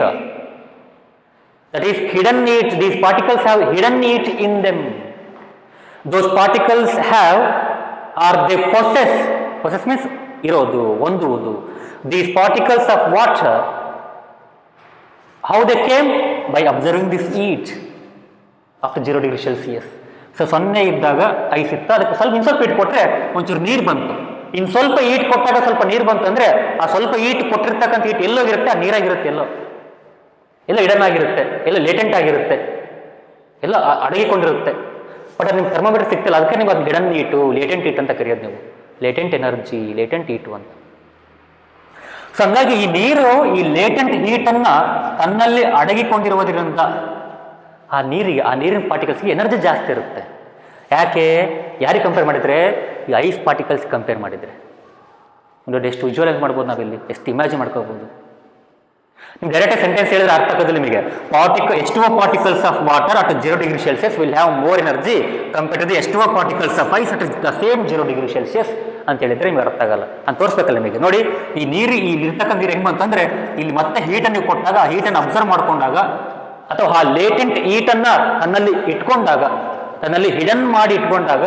That is hidden heat. These particles have hidden heat in them. Those particles have, or they possess means irodu, honduvudu. These particles of water, how they came? By observing this heat after 0 degree Celsius. So 0 ಇದ್ದಾಗ ice ಇತ್ತು, ಅದಕ್ಕೆ ಸ್ವಲ್ಪ heat ಕೊಟ್ಟರೆ ಒಂಚೂರು ನೀರು ಬಂತು. ಇನ್ನು ಸ್ವಲ್ಪ ಹೀಟ್ ಕೊಟ್ಟಾಗ ಸ್ವಲ್ಪ ನೀರು ಬಂತು ಅಂದರೆ ಆ ಸ್ವಲ್ಪ ಹೀಟ್ ಕೊಟ್ಟಿರ್ತಕ್ಕಂಥ ಹೀಟ್ ಎಲ್ಲೋಗಿರುತ್ತೆ? ಆ ನೀರಾಗಿರುತ್ತೆ, ಎಲ್ಲ ಹಿಡನ್ ಆಗಿರುತ್ತೆ, ಎಲ್ಲ ಲೇಟೆಂಟ್ ಆಗಿರುತ್ತೆ, ಎಲ್ಲ ಅಡಗಿಕೊಂಡಿರುತ್ತೆ. ಬಟ್ ಅದು ನಿಮ್ಗೆ ಥರ್ಮೋಮೀಟರ್ ಸಿಗ್ತಿಲ್ಲ, ಅದಕ್ಕೆ ನೀವು ಅದು ಹಿಡನ್ ಹೀಟು, ಲೇಟೆಂಟ್ ಹೀಟ್ ಅಂತ ಕರೆಯೋದು ನೀವು. ಲೇಟೆಂಟ್ ಎನರ್ಜಿ, ಲೇಟೆಂಟ್ ಹೀಟು ಅಂತ. ಸೊ ಹಂಗಾಗಿ ಈ ನೀರು ಈ ಲೇಟೆಂಟ್ ಹೀಟನ್ನು ತನ್ನಲ್ಲಿ ಅಡಗಿಕೊಂಡಿರುವುದರಿಂದ ಆ ನೀರಿನ ಪಾರ್ಟಿಕಲ್ಸ್ಗೆ ಎನರ್ಜಿ ಜಾಸ್ತಿ ಇರುತ್ತೆ. ಯಾರಿಗೆ ಕಂಪೇರ್ ಮಾಡಿದರೆ? ಈ ಐಸ್ ಪಾರ್ಟಿಕಲ್ಸ್ ಕಂಪೇರ್ ಮಾಡಿದರೆ. ನೋಡಿ ಎಷ್ಟು ವಿಜುವಲೈಸ್ ಮಾಡ್ಬೋದು ನಾವಿಲ್ಲಿ, ಎಷ್ಟು ಇಮ್ಯಾಜಿನ್ ಮಾಡ್ಕೋಬೋದು. ನೀವು ಡೈರೆಕ್ಟ್ ಸೆಂಟೆನ್ಸ್ ಹೇಳಿದ್ರೆ ಅರ್ಥ ಆಗೋದಿಲ್ಲ ನಿಮಗೆ. H2O particles of water at 0 degree Celsius will have more energy compared to the H2O particles of ice at the same 0 degree Celsius ಅಂತ ಹೇಳಿದ್ರೆ ನಿಮ್ಗೆ ಅರ್ಥ ಆಗಲ್ಲ. ಅಂತ ತೋರಿಸ್ಬೇಕಲ್ಲ ನಿಮಗೆ. ನೋಡಿ ಈ ಇಲ್ಲಿ ಇರ್ತಕ್ಕಂಥ ನೀರು ಹೆಂಗೆ ಬಂತಂದ್ರೆ, ಇಲ್ಲಿ ಮತ್ತೆ ಹೀಟನ್ನು ಕೊಟ್ಟಾಗ ಆ ಹೀಟನ್ನು ಅಬ್ಸರ್ವ್ ಮಾಡ್ಕೊಂಡಾಗ, ಅಥವಾ ಆ ಲೇಟೆಂಟ್ ಹೀಟನ್ನು ತನ್ನಲ್ಲಿ ಇಟ್ಕೊಂಡಾಗ, ತನ್ನಲ್ಲಿ ಹಿಡನ್ ಮಾಡಿ ಇಟ್ಕೊಂಡಾಗ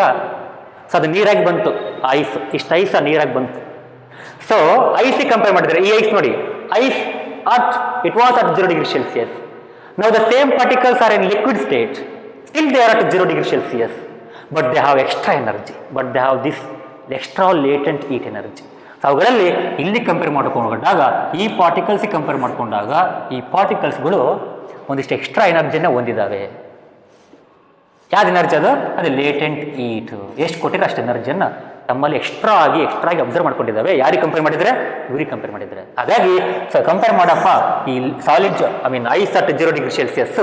ಸೊ ಅದು ನೀರಾಗಿ ಬಂತು. ಐಸ್, ಇಷ್ಟು ಐಸ್ ಆ ನೀರಾಗಿ ಬಂತು. ಸೊ ಐಸಿಗೆ ಕಂಪೇರ್ ಮಾಡಿದರೆ ಈ ಐಸ್ ನೋಡಿ ice it was at 0 degree Celsius. Now the same particles are in liquid state, still they are at 0 degree Celsius, but they have extra energy, but they have this extra latent heat energy. So ಅವುಗಳಲ್ಲಿ ಇಲ್ಲಿ compare ಮಾಡ್ಕೊಂಡಾಗ ಈ ಪಾರ್ಟಿಕಲ್ಸಿಗೆ compare ಮಾಡಿಕೊಂಡಾಗ ಈ ಪಾರ್ಟಿಕಲ್ಸ್ಗಳು ಒಂದಿಷ್ಟು extra ಎನರ್ಜಿನ ಹೊಂದಿದ್ದಾವೆ. ಯಾವ್ದು energy ಅದು? ಅದು ಲೇಟೆಂಟ್ ಹೀಟ್. ಎಷ್ಟು ಕೊಟ್ಟಿರೋ ಅಷ್ಟು ಎನರ್ಜಿಯನ್ನು ತಮ್ಮಲ್ಲಿ ಎಕ್ಸ್ಟ್ರಾ ಆಗಿ ಅಬ್ಸರ್ವ್ ಮಾಡ್ಕೊಂಡಿದ್ದಾವೆ. ಯಾರಿಗೆ ಕಂಪೇರ್ ಮಾಡಿದರೆ? ಇವ್ರಿಗೆ ಕಂಪೇರ್ ಮಾಡಿದರೆ. ಹಾಗಾಗಿ ಕಂಪೇರ್ ಮಾಡಪ್ಪ ಈ solid ice at 0 degree Celsius,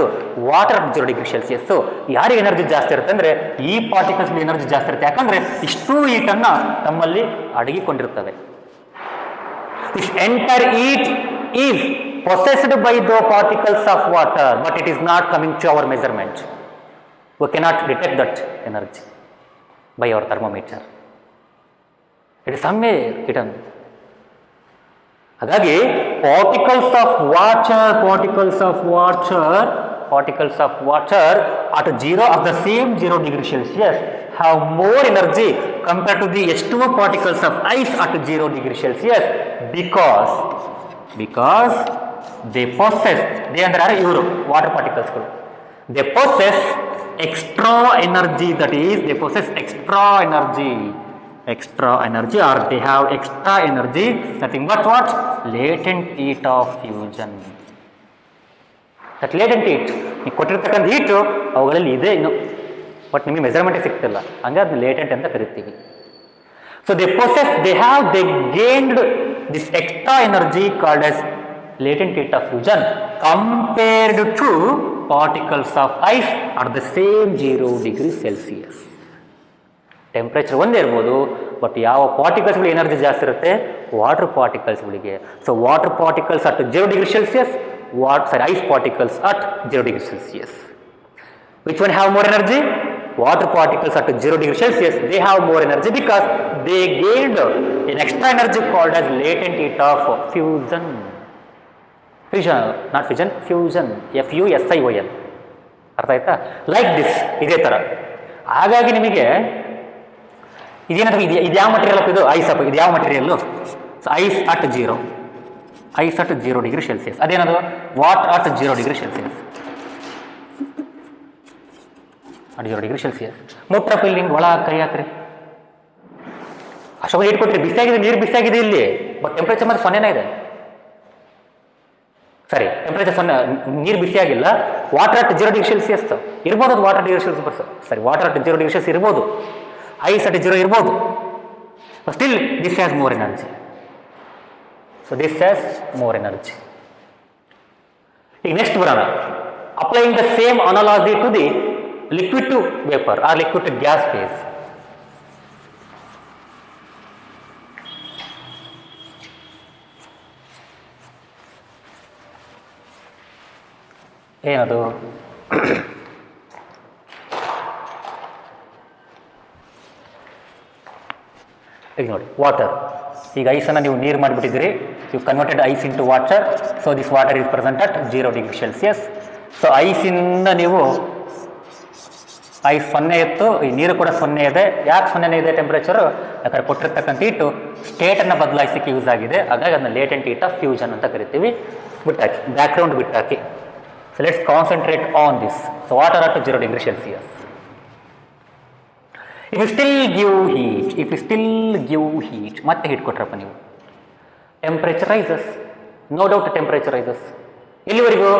water at 0 degree Celsius, ಯಾರಿಗೆ ಎನರ್ಜಿ ಜಾಸ್ತಿ ಇರುತ್ತೆ ಅಂದರೆ ಈ ಪಾರ್ಟಿಕಲ್ಸ್ ಎನರ್ಜಿ ಜಾಸ್ತಿ ಇರುತ್ತೆ. ಯಾಕಂದರೆ ಇಷ್ಟು ಹೀಟನ್ನು ತಮ್ಮಲ್ಲಿ ಅಡಗಿಕೊಂಡಿರ್ತವೆ. This entire heat is possessed by the particles of water, but it is not coming to our measurement. We cannot detect that energy by our thermometer. It is somewhere hidden. ಹಾಗಾಗಿ particles of water at 0 of the same 0 degree Celsius have more energy compared to the H2O particles of ice at 0 degree Celsius because they possess, they ಅಂದರೆ ಇವರು water ಪಾರ್ಟಿಕಲ್ಸ್ಗಳು, they possess extra energy, that is they possess extra energy or they have extra energy, nothing but what? Latent heat of fusion. That latent heat ನೀವು ಕೊಟ್ಟಿರ್ತಕ್ಕಂಥ heat ಅವುಗಳಲ್ಲಿ ಇದೆ ಇನ್ನು, but ನಿಮಗೆ measurement ಸಿಗ್ತಿಲ್ಲ, ಹಂಗೆ ಅದನ್ನ ಲೇಟೆಂಟ್ ಅಂತ ಕರಿತೀವಿ. So they gained this extra energy called as latent heat of fusion compared to particles of ice at the same 0 degree Celsius. Temperature ಒಂದೇ ಇರ್ಬೋದು, ಬಟ್ ಯಾವ ಪಾರ್ಟಿಕಲ್ಸ್ಗಳು ಎನರ್ಜಿ ಜಾಸ್ತಿ ಇರುತ್ತೆ? ವಾಟರ್ ಪಾರ್ಟಿಕಲ್ಸ್ಗಳಿಗೆ. So water particles at 0 degree Celsius, ice particles at 0 degree Celsius. Which one have more energy? Water particles at 0 degree Celsius, they have more energy because they gained an extra energy called as latent heat of fusion. Not fusion, fusion. FUSION. ಅರ್ಥ ಆಯ್ತಾ? Like this, ಇದೇ ಥರ. ಹಾಗಾಗಿ ನಿಮಗೆ ಇದೇನಾದ್ರು ಇದು ಯಾವ material ಅಪ್ಪ? ಇದು ಐಸ್ ಅಪ್ಪ. ಇದು ಯಾವ material? Ice at 0 degree Celsius. ಅದೇನದು? Water at 0 degree Celsius. At 0 degree Celsius. ಮುಟ್ರಪ್ಪ ಇಲ್ಲಿ ಹಿಂಗೆ ಒಳ ಕೈ ಹಾಕ್ರಿ. ಅಷ್ಟೊಂದು ಹೀಟ್ ಕೊಟ್ರಿ, ಬಿಸಿಯಾಗಿದೆ, ನೀರು ಬಿಸಿಯಾಗಿದೆ ಇಲ್ಲಿ, ಬಟ್ ಟೆಂಪ್ರೇಚರ್ ಮತ್ತೆ 0ನೇ ಇದೆ. ಸರಿ, ಟೆಂಪ್ರೇಚರ್ 0, ನೀರು ಬಿಸಿಯಾಗಿಲ್ಲ. ವಾಟರ್ ಅಟ್ 0 ಡಿಗ್ರಿ ಸೆಲ್ಸಿಯಸ್ ಇರ್ಬೋದು, ಅದು ವಾಟರ್ ಡಿಗ್ರಿ ಸೆಲ್ಸಿಯಸ್. ಸರಿ, ವಾಟರ್ ಅಟ್ 0 ಡಿಗ್ರಿ ಸೆಲ್ಸಿಯಸ್ ಇರ್ಬೋದು, ಐಸ್ ಅಟ್ 0 ಇರ್ಬೋದು. Still this has more energy. So this has more energy. ಈಗ ನೆಕ್ಸ್ಟ್ ಬರೋಣ. Applying the same analogy to the liquid to vapour or liquid to gas phase. ಏನದು? ಈಗ ನೋಡಿ, water. ಈಗ ಐಸನ್ನು ನೀವು ನೀರು ಮಾಡಿಬಿಟ್ಟಿದ್ದೀರಿ, you converted ice into water. So this water is present at 0 degree Celsius. So ಐಸಿಂದ ನೀವು ಐಸ್ 0 ಇತ್ತು, ಈ ನೀರು ಕೂಡ 0 ಇದೆ. ಯಾಕೆ 0ನೇ ಇದೆ ಟೆಂಪ್ರೇಚರು? ಯಾಕಂದ್ರೆ ಕೊಟ್ಟಿರ್ತಕ್ಕಂಥ ಹೀಟು ಸ್ಟೇಟನ್ನು ಬದಲಾಯಿಸೋಕ್ಕೆ ಯೂಸ್ ಆಗಿದೆ. ಹಾಗಾಗಿ ಅದನ್ನ ಲೇಟೆಂಟ್ ಹೀಟ್ ಆಫ್ ಫ್ಯೂಷನ್ ಅಂತ ಕರಿತೀವಿ. ಬಿಟ್ಟಾಕಿ, background ಬಿಟ್ಟಾಕಿ. So let's concentrate on this. So water at 0 degree Celsius. If you still give heat, ಮತ್ತೆ ಹೀಟ್ ಕೊಟ್ರಪ್ಪ ನೀವು, temperature rises. No doubt temperature rises. ಎಲ್ಲಿವರೆಗೂ?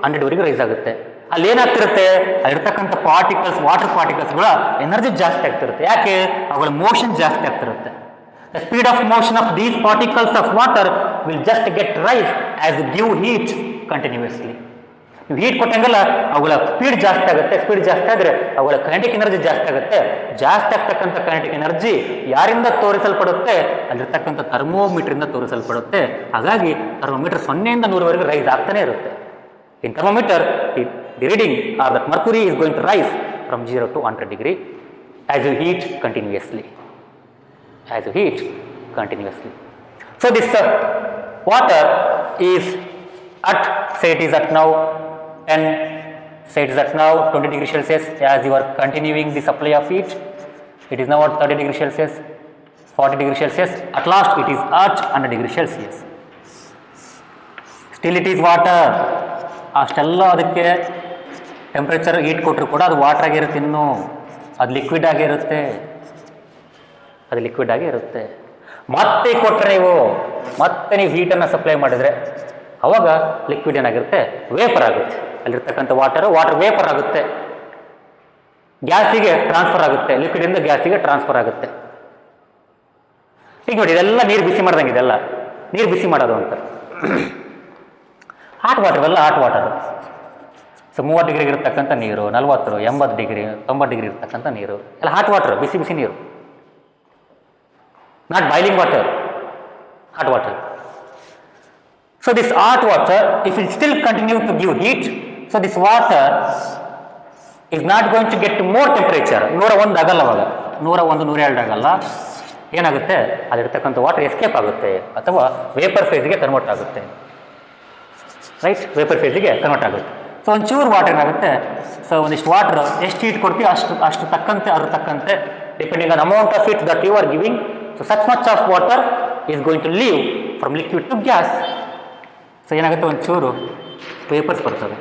100ವರೆಗೂ ರೈಸ್ ಆಗುತ್ತೆ. ಅಲ್ಲಿ ಏನಾಗ್ತಿರುತ್ತೆ? ಅಲ್ಲಿರ್ತಕ್ಕಂಥ ಪಾರ್ಟಿಕಲ್ಸ್, ವಾಟರ್ ಪಾರ್ಟಿಕಲ್ಸ್ಗಳ ಎನರ್ಜಿ ಜಾಸ್ತಿ ಆಗ್ತಿರುತ್ತೆ. ಯಾಕೆ? ಅವುಗಳ ಮೋಷನ್ ಜಾಸ್ತಿ ಆಗ್ತಿರುತ್ತೆ. The speed of motion of these particles of water will just get rise as you give heat continuously. ನೀವು ಹೀಟ್ ಕೊಟ್ಟಂಗೆಲ್ಲ ಅವುಗಳ ಸ್ಪೀಡ್ ಜಾಸ್ತಿ ಆಗುತ್ತೆ. ಸ್ಪೀಡ್ ಜಾಸ್ತಿ ಆದರೆ ಅವುಗಳ ಕೈನೆಟಿಕ್ ಎನರ್ಜಿ ಜಾಸ್ತಿ ಆಗುತ್ತೆ. ಜಾಸ್ತಿ ಆಗ್ತಕ್ಕಂಥ ಕೈನೆಟಿಕ್ ಎನರ್ಜಿ ಯಾರಿಂದ ತೋರಿಸಲ್ಪಡುತ್ತೆ? ಅಲ್ಲಿರ್ತಕ್ಕಂಥ ಥರ್ಮೋಮೀಟರಿಂದ ತೋರಿಸಲ್ಪಡುತ್ತೆ. ಹಾಗಾಗಿ ಥರ್ಮೋಮೀಟರ್ 0ಯಿಂದ 100ವರೆಗೂ ರೈಸ್ ಆಗ್ತಾನೆ ಇರುತ್ತೆ. In thermometer the reading or that mercury is going to rise from 0 to 100 degree as you heat continuously. So this water is at, say it is at now 10, say it is at now 20 degree Celsius. As you are continuing the supply of heat, it is now at 30 degree Celsius, 40 degree Celsius. At last it is at 100 degree Celsius. Still it is water. ಅಷ್ಟೆಲ್ಲ ಅದಕ್ಕೆ temperature heat ಕೊಟ್ಟರು ಕೂಡ ಅದು water ಆಗಿರುತ್ತೆ, ಇನ್ನೂ ಅದು liquid ಆಗಿರುತ್ತೆ, ಅದು ಲಿಕ್ವಿಡ್ ಆಗಿ ಇರುತ್ತೆ. ಮತ್ತೆ ಕೊಟ್ಟರೆ ಮತ್ತೆ ನೀವು ಹೀಟನ್ನು ಸಪ್ಲೈ ಮಾಡಿದರೆ ಅವಾಗ ಲಿಕ್ವಿಡ್ ಏನಾಗಿರುತ್ತೆ, ವೇಪರ್ ಆಗುತ್ತೆ. ಅಲ್ಲಿರ್ತಕ್ಕಂಥ ವಾಟರ್ ವೇಪರ್ ಆಗುತ್ತೆ, ಗ್ಯಾಸಿಗೆ ಟ್ರಾನ್ಸ್ಫರ್ ಆಗುತ್ತೆ, ಲಿಕ್ವಿಡಿಂದ ಗ್ಯಾಸಿಗೆ ಟ್ರಾನ್ಸ್ಫರ್ ಆಗುತ್ತೆ. ಈಗ ನೋಡಿ, ಇದೆಲ್ಲ ನೀರು ಬಿಸಿ ಮಾಡ್ದಂಗೆ, ಇದೆಲ್ಲ ನೀರು ಬಿಸಿ ಮಾಡೋದು ಅಂತ. ಹಾಟ್ ವಾಟರ್, ಇವೆಲ್ಲ ಹಾಟ್ ವಾಟರ್. ಸೊ 30 ಡಿಗ್ರಿಗೆ ಇರತಕ್ಕಂಥ ನೀರು, 40, 80 ಡಿಗ್ರಿ, 90 ಡಿಗ್ರಿ ಇರತಕ್ಕಂಥ ನೀರು ಎಲ್ಲ ಹಾಟ್ ವಾಟರ್, ಬಿಸಿ ಬಿಸಿ ನೀರು. Not boiling water, hot water. So this hot water, if it still continue to give heat, so this water is not going to get to more temperature. 101 ಆಗಲ್ಲ, ಅವಾಗ 101, 102 ಆಗಲ್ಲ. ಏನಾಗುತ್ತೆ, ಅಲ್ಲಿರ್ತಕ್ಕಂಥ ವಾಟರ್ ಎಸ್ಕೇಪ್ ಆಗುತ್ತೆ ಅಥವಾ ವೇಪರ್ ಫೇಸ್ಗೆ ಕನ್ವರ್ಟ್ ಆಗುತ್ತೆ. Right, vapour ಫೇಸ್ಗೆ ಕನ್ವರ್ಟ್ ಆಗುತ್ತೆ. ಸೊ ಒಂಚೂರು ವಾಟರ್ ಏನಾಗುತ್ತೆ, ಸೊ ಒಂದಿಷ್ಟು ವಾಟರ್ ಎಷ್ಟು ಹೀಟ್ ಕೊಡ್ತೀವಿ ಅಷ್ಟು ತಕ್ಕಂತೆ, ಅದ್ರ ತಕ್ಕಂತೆ depending on amount of heat that you are giving, so such much of water is going to leave from liquid to gas. So ಏನಾಗುತ್ತೆ, ಒಂಚೂರು ವೇಪರ್ಸ್ ಬರ್ತವೆ,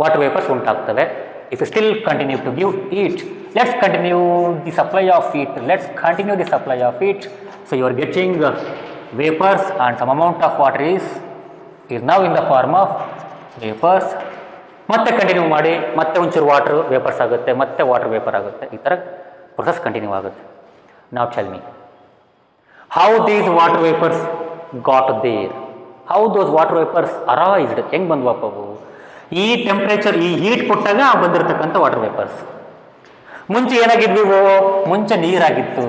ವಾಟರ್ ವೇಪರ್ಸ್ ಉಂಟಾಗ್ತವೆ. If you still continue to give heat, let's continue the supply of heat, let's continue the supply of heat. So you are getting vapours and some amount of water is now in the form of vapours. ಮತ್ತೆ continue ಮಾಡಿ, ಮತ್ತೆ ಒಂಚೂರು water vapours ಆಗುತ್ತೆ, ಮತ್ತೆ water vapour ಆಗುತ್ತೆ. ಈ ಥರ process continue ಆಗುತ್ತೆ. Now tell me how these water vapours got there, how those water vapours arised, ಹೆಂಗೆ ಬಂದ್ವಪ್ಪ ಅವು? ಈ ಟೆಂಪ್ರೇಚರ್, ಈ ಹೀಟ್ ಕೊಟ್ಟಾಗ ಬಂದಿರತಕ್ಕಂಥ ವಾಟರ್ ವೇಪರ್ಸ್. ಮುಂಚೆ ಏನಾಗಿದ್ವಿ, ಮುಂಚೆ ನೀರಾಗಿತ್ತು.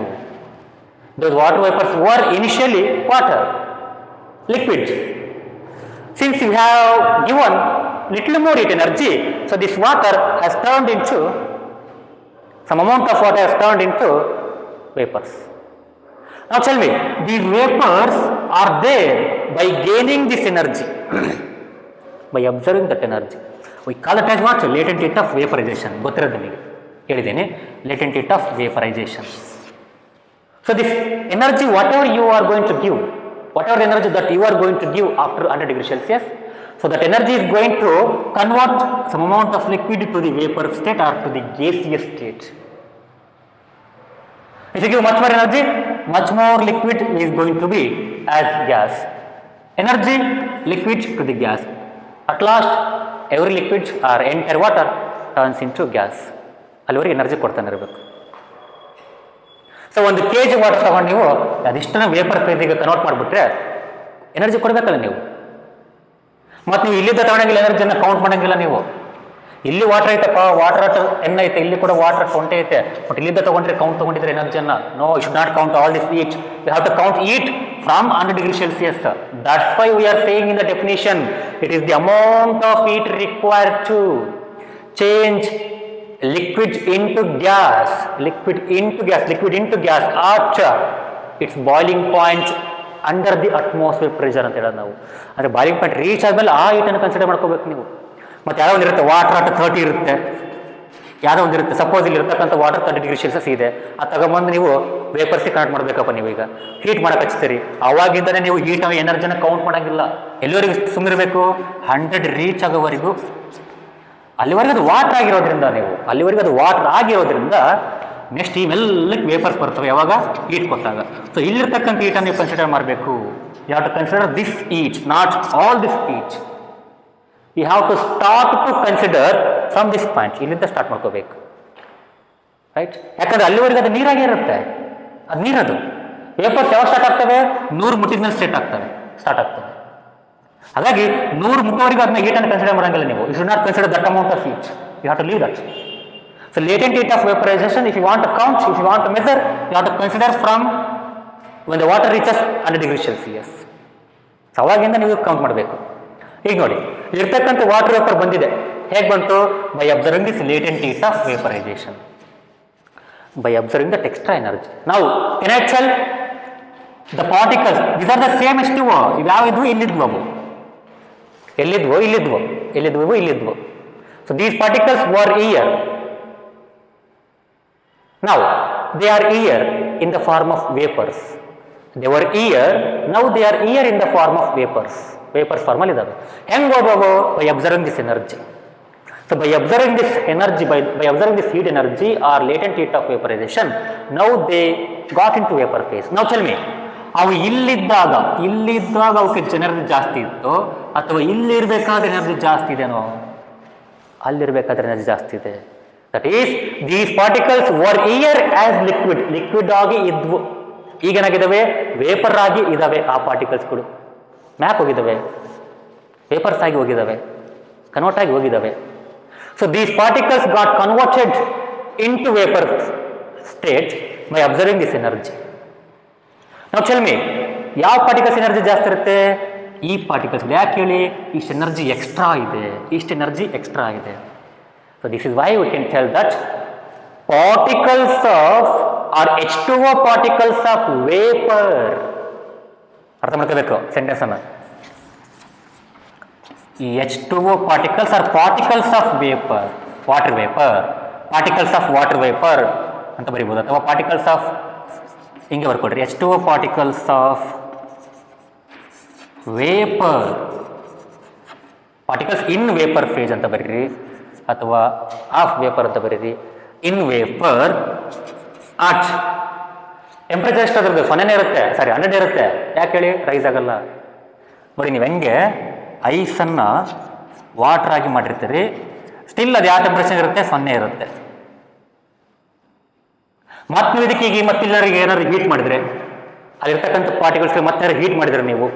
Those water vapours were initially water, liquid. Since you have given little more heat energy, so this water has turned into, some amount of water has turned into vapors. Now tell me, these vapors are there by gaining this energy, by observing that energy. We call it as what? Latent heat of vaporization. ಗೊತ್ತಿರೋದು ನಿಮಗೆ ಹೇಳಿದ್ದೇನೆ, latent heat of vaporization. So this energy, whatever you are going to give, whatever energy that you are going to give after 100 degrees Celsius, so that energy is going to convert some amount of liquid to the vapor state or to the gaseous state. If you give much more energy, much more liquid is going to be as gas. Energy, liquid to the gas. At last, every liquid or entire water turns into gas. ಅಲ್ಲಿವರೆಗೆ energy ಕೊಡ್ತಾನೆ ಇರಬೇಕು. So 1 kg water ತಗೊಂಡು ನೀವು ಅದಿಷ್ಟನ್ನು vapour ಫೇಸಿಗೆ convert ಮಾಡಿಬಿಟ್ರೆ energy ಕೊಡಬೇಕಲ್ಲ ನೀವು. ಮತ್ತು ನೀವು ಇಲ್ಲಿದ್ದ ತಗೊಳಂಗಿಲ್ಲ, ಎನರ್ಜಿಯನ್ನು ಕೌಂಟ್ ಮಾಡೋಂಗಿಲ್ಲ ನೀವು. ಇಲ್ಲಿ ವಾಟರ್ ಐತಪ್ಪ, ವಾಟರ್ 10 ಐತೆ, ಇಲ್ಲಿ ಕೂಡ ವಾಟರ್ 20 ಐತೆ, ಬಟ್ ಇಲ್ಲಿದ್ದ ತಗೊಂಡ್ರೆ ಕೌಂಟ್ ತಗೊಂಡಿದ್ರೆ ಎನರ್ಜಿಯನ್ನು. No, you should not count all this heat. You have to count heat from 100 degrees Celsius. That's why we are saying in the definition, it is the amount of heat required to change liquid into gas, liquid into gas at its boiling point under the atmosphere pressure ಅಂತ ಹೇಳೋದು ನಾವು. ಅಂದರೆ boiling point reach ಆದಮೇಲೆ ಆ ಹೀಟನ್ನು consider ಮಾಡ್ಕೋಬೇಕು ನೀವು. ಮತ್ತು ಯಾವುದೋ ಒಂದು ಇರುತ್ತೆ, ವಾಟರ್ ಅಟ್ 30 ಇರುತ್ತೆ, ಯಾವುದೋ ಒಂದು ಇರುತ್ತೆ. ಸಪೋಸ್ ಇಲ್ಲಿ ಇರ್ತಕ್ಕಂಥ ವಾಟರ್ 30 degrees Celsius ಇದೆ, ಅದು ತಗೊಂಬಂದು ನೀವು ವೇಪರ್ಸಿಗೆ ಕನೆಕ್ಟ್ ಮಾಡಬೇಕಪ್ಪ. ನೀವು ಈಗ ಹೀಟ್ ಮಾಡಕ್ಕೆ ಹಚ್ತೀರಿ, ಅವಾಗಿಂದನೇ ನೀವು ಹೀಟ್ ಎನರ್ಜಿನ ಕೌಂಟ್ ಮಾಡೋಂಗಿಲ್ಲ. ಎಲ್ಲಿವರೆಗೂ ಸುಮ್ಮನಿರಬೇಕು, 100 ರೀಚ್ ಆಗೋವರೆಗೂ. ಅಲ್ಲಿವರೆಗೂ ಅದು ವಾಟರ್ ಆಗಿರೋದ್ರಿಂದ, ನೀವು ಅಲ್ಲಿವರೆಗೂ ಅದು ವಾಟರ್ ಆಗಿರೋದ್ರಿಂದ ನೆಕ್ಸ್ಟ್ ಇವೆಲ್ಲಕ್ಕೆ ವೇಪರ್ಸ್ ಬರ್ತವೆ ಯಾವಾಗ ಹೀಟ್ ಕೊಟ್ಟಾಗ. ಸೊ ಇಲ್ಲಿರ್ತಕ್ಕಂಥ ಹೀಟನ್ನು ನೀವು ಕನ್ಸಿಡರ್ ಮಾಡಬೇಕು. You have to consider this heat, not all this heat. You have to start to consider from this point. ಇಲ್ಲಿಂದ ಸ್ಟಾರ್ಟ್ ಮಾಡ್ಕೋಬೇಕು, ರೈಟ್? ಯಾಕಂದ್ರೆ ಅಲ್ಲಿವರೆಗೂ ಅದು ನೀರಾಗೇ ಇರುತ್ತೆ, ಅದು ನೀರದು. ವೇಪರ್ಸ್ ಯಾವಾಗ ಸ್ಟಾರ್ಟ್ ಆಗ್ತವೆ, 100 ಮುಟ್ಟಿದ ಮೇಲೆ ಸ್ಟಾರ್ಟ್ ಆಗ್ತವೆ. ಹಾಗಾಗಿ 100 ಮುಟ್ಟೋವರೆಗೂ ಅದನ್ನ ಹೀಟನ್ನು ಕನ್ಸಿಡರ್ ಮಾಡೋಂಗಿಲ್ಲ ನೀವು. You should not consider that amount of heat. You have to leave that. So latent heat of vaporization, if you want to count, if you want to measure, you have to consider from when the water reaches 100 degrees Celsius. So ಅವಾಗಿಂದ ನೀವು count ಮಾಡಬೇಕು. ಈಗ ನೋಡಿ, ಇರ್ತಕ್ಕಂಥ water vapour ಬಂದಿದೆ. ಹೇಗೆ ಬಂತು? By absorbing this latent heat of vaporisation, by absorbing that extra energy. ನಾವು in actual the particles, these are the same ಎಷ್ಟಿವೋ, ಇವ್ಯಾವಿದ್ವು ಇಲ್ಲಿದ್ವು, ಅವು ಇಲ್ಲಿದ್ವು. So these particles were here. Now they are here in the form of vapors. they were here, now they are here in the form of vapors form ಅಲ್ಲಿ ಇದಾವೆ. ಹೆಂಗೆ ಹೋದವು? by observing this energy. So by observing this energy, by observing this heat energy or latent heat of vaporization, now they got into vapor phase. Now tell me, ಅವು ಇಲ್ಲಿದ್ದಾಗ ಅವಕ್ಕೆ energy ಜಾಸ್ತಿ ಇತ್ತು ಅಥವಾ ಇಲ್ಲಿರ್ಬೇಕಾದ್ರೆ energy ಜಾಸ್ತಿ ಇದೆನೋ? ಅಲ್ಲಿರ್ಬೇಕಾದ್ರೆ ಎನರ್ಜಿ ಜಾಸ್ತಿ ಇದೆ. That is these particles were here as liquid ಆಗಿ ಇದ್ವು. ಈಗೇನಾಗಿದ್ದಾವೆ? ವೇಪರ್ ಆಗಿ ಇದಾವೆ. ಆ ಪಾರ್ಟಿಕಲ್ಸ್ಗಳು ಮ್ಯಾಪ್ ಹೋಗಿದ್ದಾವೆ, ವೇಪರ್ಸ್ ಆಗಿ ಹೋಗಿದ್ದಾವೆ, ಕನ್ವರ್ಟ್ ಆಗಿ ಹೋಗಿದ್ದಾವೆ. So these particles got converted into vapour state by absorbing this energy. ನಾವು ಟೆಲ್ ಮಿ, ಯಾವ ಪಾರ್ಟಿಕಲ್ಸ್ ಎನರ್ಜಿ ಜಾಸ್ತಿ ಇರುತ್ತೆ? ಈ ಪಾರ್ಟಿಕಲ್ಸ್. ಯಾಕೆ ಹೇಳಿ? ಇಷ್ಟು ಎನರ್ಜಿ ಎಕ್ಸ್ಟ್ರಾ ಇದೆ, ಇಷ್ಟು ಎನರ್ಜಿ ಎಕ್ಸ್ಟ್ರಾ ಇದೆ. So this is why we can tell that particles of or H2O particles of vapour. ಅರ್ಥ ಮಾಡ್ಕೋಬೇಕು ಸೆಂಟೆನ್ಸ್ ಅನ್ನ. ಈ H2O particles or particles of vapour, water vapour, particles of water vapour ಅಂತ ಬರೀಬಹುದು. ಅಥವಾ ಪಾರ್ಟಿಕಲ್ಸ್ ಆಫ್ ಹಿಂಗೆ ಬರ್ಕೊಡ್ರಿ, H2O particles of vapour, particles in vapour phase ಅಂತ ಬರೀರಿ, ಅಥವಾ ಆಫ್ ವೇಪರ್ ಅಂತ ಬರೀರಿ. ಇನ್ ವೇಪರ್ ಅಟ್ ಟೆಂಪ್ರೇಚರ್ ಎಷ್ಟು ಅದ್ರದ್ದು? 0 ಇರುತ್ತೆ, ಸಾರಿ 100 ಇರುತ್ತೆ. ಯಾಕೆ ಹೇಳಿ? ರೈಸ್ ಆಗಲ್ಲ. ನೋಡಿ ನೀವು ಹೆಂಗೆ ಐಸನ್ನು ವಾಟರ್ ಆಗಿ ಮಾಡಿರ್ತೀರಿ, ಸ್ಟಿಲ್ ಅದು ಯಾವ ಟೆಂಪ್ರೇಚರ್ ಇರುತ್ತೆ? 0 ಇರುತ್ತೆ. ಮತ್ತೆ ನೀವು ಇದಕ್ಕೆ ಈಗ ಮತ್ತೆಲ್ಲರಿಗೆ ಏನಾದ್ರು ಹೀಟ್ ಮಾಡಿದ್ರೆ, ಅಲ್ಲಿರ್ತಕ್ಕಂಥ ಪಾರ್ಟಿಕಲ್ಸ್ಗೆ ಮತ್ತೆ ಹೀಟ್ ಮಾಡಿದ್ರೆ ನೀವು,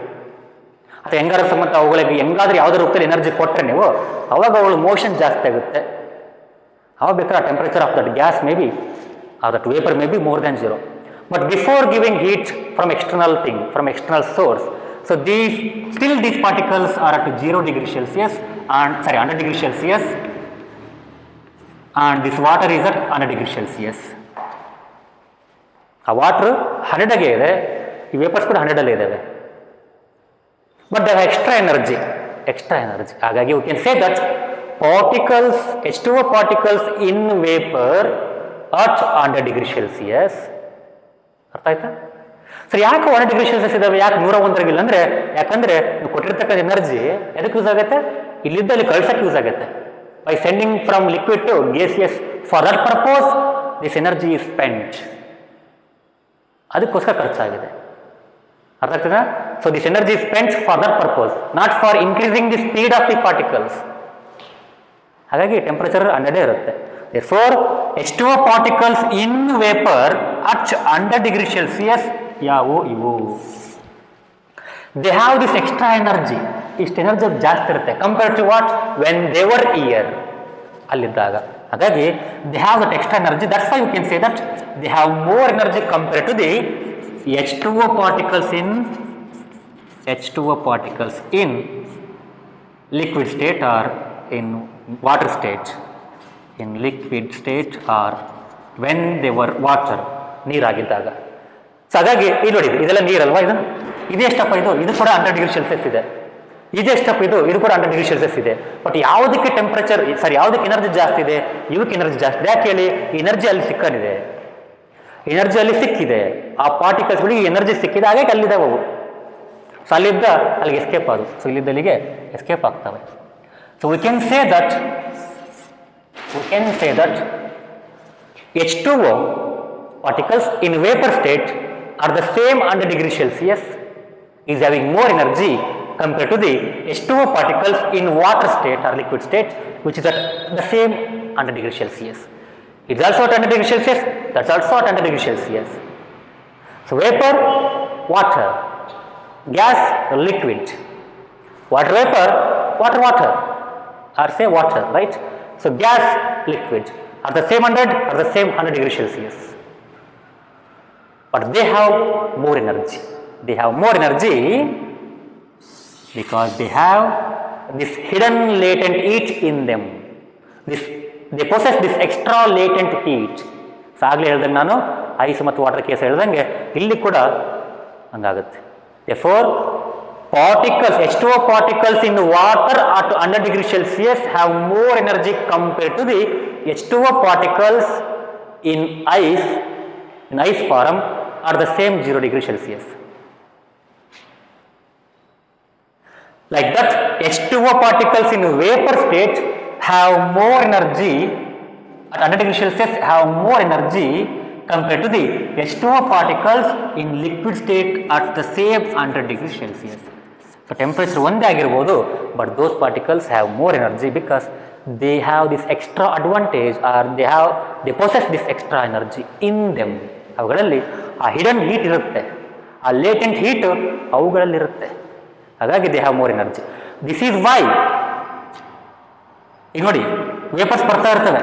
ಅಥವಾ ಹೆಂಗಾರ ಸಂಬಂಧ ಅವುಗಳಿಗೆ ಹೆಂಗಾದ್ರೂ ಯಾವುದೋ ರೂಪದಲ್ಲಿ ಎನರ್ಜಿ ಕೊಟ್ಟರೆ ನೀವು, ಅವಾಗ ಅವಳು ಮೋಷನ್ ಜಾಸ್ತಿ ಆಗುತ್ತೆ. ಅವಾಗ ಬೇಕಾದ್ರೆ temperature of that gas may be or that vapour may be more than 0. But before giving heat from external thing, from external source, so these particles are at 0 degree Celsius and 100 degree Celsius, and this water is at 100 degree Celsius. ಆ water 100ಗೆ ಇದೆ, ಈ vapours ಕೂಡ 100 ಇದ್ದಾವೆ. But they have extra energy. ಹಾಗಾಗಿ you can say that particles, H2O particles in vapour at 100 degree Celsius. ಅರ್ಥ ಆಯ್ತಾ? ಸರಿ, ಯಾಕೆ 100 degree Celsius ಇದಾವೆ? ಯಾಕೆ 101 ಇಲ್ಲ ಅಂದ್ರೆ, ಯಾಕಂದ್ರೆ ನೀವು ಕೊಟ್ಟಿರ್ತಕ್ಕಂಥ ಎನರ್ಜಿ ಎದಕ್ಕೆ ಯೂಸ್ ಆಗುತ್ತೆ? ಇಲ್ಲಿದ್ದಲ್ಲಿ ಕಳ್ಸಕ್ಕೆ ಯೂಸ್ ಆಗುತ್ತೆ. By sending from liquid to gaseous. For that purpose this energy is spent. ಅದಕ್ಕೋಸ್ಕರ ಖರ್ಚಾಗಿದೆ. ಅರ್ಥ ಆಗ್ತದಾ? So this energy is spent for that purpose, not for increasing the speed of the particles. ಹಾಗಾಗಿ temperature 100 ಇರುತ್ತೆ. Therefore, H2O particles in vapor at 100 degree Celsius ಯಾವು ಇವು? They have this extra energy. ಇಷ್ಟು energy ಜಾಸ್ತಿ ಇರುತ್ತೆ compare to what when they were here, ಅಲ್ಲಿದ್ದಾಗ. ಹಾಗಾಗಿ they have that extra energy. That's why you can say that they have more energy compared to the H2O particles in liquid state or in water state. In liquid state or when they were water, ನೀರಾಗಿದ್ದಾಗ. So ಹಾಗಾಗಿ ಇಲ್ಲಿ ನೋಡಿ, ಇದೆಲ್ಲ ನೀರಲ್ವಾ? ಇದೆಷ್ಟಪ್ಪ ಇದು ಕೂಡ 100 degree Celsius ಇದೆ. ಇದೆಷ್ಟಪ್ಪ ಇದು ಕೂಡ 100 degree Celsius ಇದೆ. ಬಟ್ ಯಾವುದಕ್ಕೆ ಟೆಂಪರೇಚರ್, ಯಾವುದಕ್ಕೆ ಎನರ್ಜಿ ಜಾಸ್ತಿ ಇದೆ? ಇವಕ್ಕೆ ಎನರ್ಜಿ ಜಾಸ್ತಿ ಇದೆ. ಯಾಕೆ ಹೇಳಿ? ಎನರ್ಜಿ ಅಲ್ಲಿ ಸಿಕ್ಕಿದೆ, ಎನರ್ಜಿ ಅಲ್ಲಿ ಸಿಕ್ಕಿದೆ, ಆ ಪಾರ್ಟಿಕಲ್ಸ್ಗಳಿಗೆ ಎನರ್ಜಿ ಸಿಕ್ಕಿದೆ, ಹಾಗಾಗಿ ಅಲ್ಲಿದ್ದಾವೆ ಅವು. ಸೊ ಅಲ್ಲಿದ್ದ ಅಲ್ಲಿಗೆ ಎಸ್ಕೇಪ್ ಆದವು. ಸೊ ಇಲ್ಲಿದ್ದ ಅಲ್ಲಿಗೆ ಎಸ್ಕೇಪ್ ಆಗ್ತವೆ. So we can say that H2O particles in vapor state are the same 100 degree Celsius, is having more energy compared to the H2O particles in water state or liquid state, which is at the same 100 degree Celsius. It's also at 100 degree Celsius, that's also at 100 degree Celsius. So vapor, water, gas, liquid, water vapor, water, or say water, right? So gas, liquid are the same 100 degree Celsius, but they have more energy. They have more energy because they have this hidden latent heat in them. They possess this extra latent heat. So ಆಗಲೇ ಹೇಳ್ದಂಗೆ ನಾನು ice ಮತ್ತು water case ಹೇಳ್ದಂಗೆ ಇಲ್ಲಿ ಕೂಡ ಹಂಗಾಗುತ್ತೆ. Therefore, particles, H2O particles in water at 100 degree Celsius have more energy compared to the H2O particles in ice form at the same 0 degree Celsius. Like that, H2O particles in vapor state have more energy at 100 degrees Celsius, have more energy compared to the H2O particles in liquid state at the same 100 degrees Celsius. So temperature ಒಂದೇ ಆಗಿರಬಹುದು, but those particles have more energy because they have this extra advantage, or they possess this extra energy in them. ಅವುಗಳಲ್ಲಿ ಆ hidden heat ಇರುತ್ತೆ, ಆ latent heat ಅವುಗಳಲ್ಲಿರುತ್ತೆ. ಹಾಗಾಗಿ they have more energy. This is why ಈಗ ನೋಡಿ vapours ಬರ್ತಾ ಇರ್ತವೆ.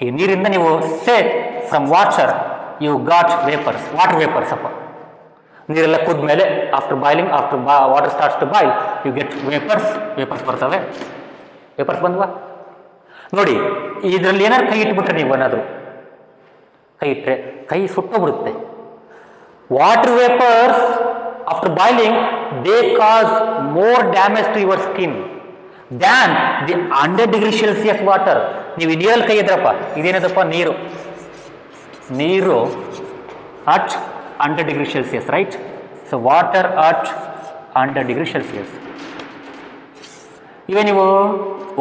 ಈ ನೀರಿಂದ ನೀವು say from water you got vapours, water vapours ಅಪ್ಪ. ನೀರೆಲ್ಲ ಕುದ್ಮೇಲೆ after boiling, after water starts to boil, you get vapours ಬರ್ತವೆ. ವೇಪರ್ಸ್ ಬಂದ್ವಾ ನೋಡಿ. ಇದರಲ್ಲಿ ಏನಾದ್ರು ಕೈ ಇಟ್ಬಿಟ್ರೆ ನೀವು ಏನಾದರೂ ಕೈ ಇಟ್ಟರೆ ಕೈ ಸುಟ್ಟೋಗ್ಬಿಡುತ್ತೆ. Water vapours after boiling they cause more damage to your skin than the 100 degree Celsius water. ನೀವು ನೀರಲ್ಲಿ ಕೈ ಇದ್ರಪ್ಪ, ಇದೇನದಪ್ಪ ನೀರು at 100 degree Celsius, right? So water at 100 degree Celsius. Even you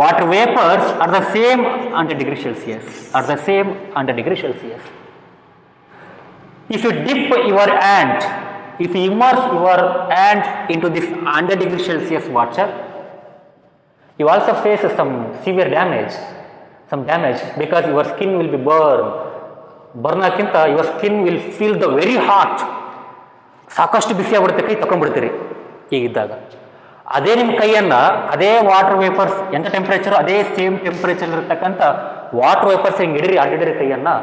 water vapors are the same 100 degrees Celsius, If you dip your hand, if you immerse your hand into this 100 degrees Celsius water, you also face some severe damage, because your skin will be burned. Burnakinta, your skin will feel the very hot. ಸಾಕಷ್ಟು ಬಿಸಿ ಆಗ್ಬಿಡುತ್ತೆ, ಕೈ ತಗೊಂಡ್ಬಿಡ್ತೀರಿ ಹೀಗಿದ್ದಾಗ. ಅದೇ ನಿಮ್ಮ ಕೈಯನ್ನು ಅದೇ water vapours ಎಂಥ temperature, ಅದೇ same temperature ಇರತಕ್ಕಂಥ ವಾಟರ್ ವೇಪರ್ಸ್ ಹಿಂಗೆ ಹಿಡಿರಿ, ಅಡ್ಡಿಡಿರಿ ಕೈಯನ್ನು.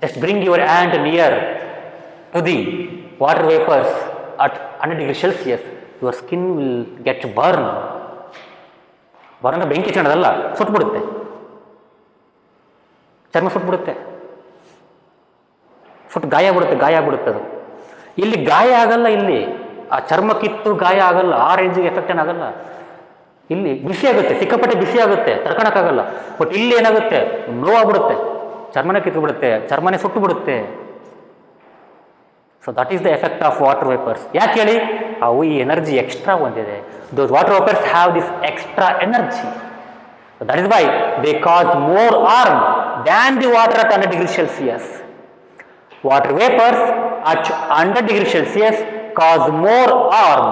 Just bring your hand near to the water vapours at 100 degree Celsius, your skin will get burn ಅಂದ್ರೆ ಬೆಂಕಿ ಚೆನ್ನದಲ್ಲ, ಸುಟ್ಬಿಡುತ್ತೆ, ಚರ್ಮ ಸುಟ್ಬಿಡುತ್ತೆ, ಗಾಯ ಆಗ್ಬಿಡುತ್ತೆ ಅದು. ಇಲ್ಲಿ ಗಾಯ ಆಗಲ್ಲ, ಇಲ್ಲಿ ಆ ಚರ್ಮ ಕಿತ್ತು ಗಾಯ ಆಗಲ್ಲ, ಆ ರೇಂಜಿಗೆ ಎಫೆಕ್ಟ್ ಏನಾಗಲ್ಲ. ಇಲ್ಲಿ ಬಿಸಿ ಆಗುತ್ತೆ, ಸಿಕ್ಕಾಪಟ್ಟೆ ಬಿಸಿ ಆಗುತ್ತೆ, ತಡ್ಕೊಳಕ್ಕಾಗಲ್ಲ. ಬಟ್ ಇಲ್ಲಿ ಏನಾಗುತ್ತೆ, ನೋವಾಗ್ಬಿಡುತ್ತೆ, ಚರ್ಮನೇ ಕಿತ್ತು ಬಿಡುತ್ತೆ, ಚರ್ಮನೇ ಸುಟ್ಟು ಬಿಡುತ್ತೆ. So that is the effect of water vapours. ಯಾಕೆ ಹೇಳಿ, ಅವು ಈ ಎನರ್ಜಿ ಎಕ್ಸ್ಟ್ರಾ ಹೊಂದಿದೆ. Those water vapours have this extra energy. That is why they cause more harm than the water at 100 degree Celsius. Water vapors at 100 degrees Celsius cause more harm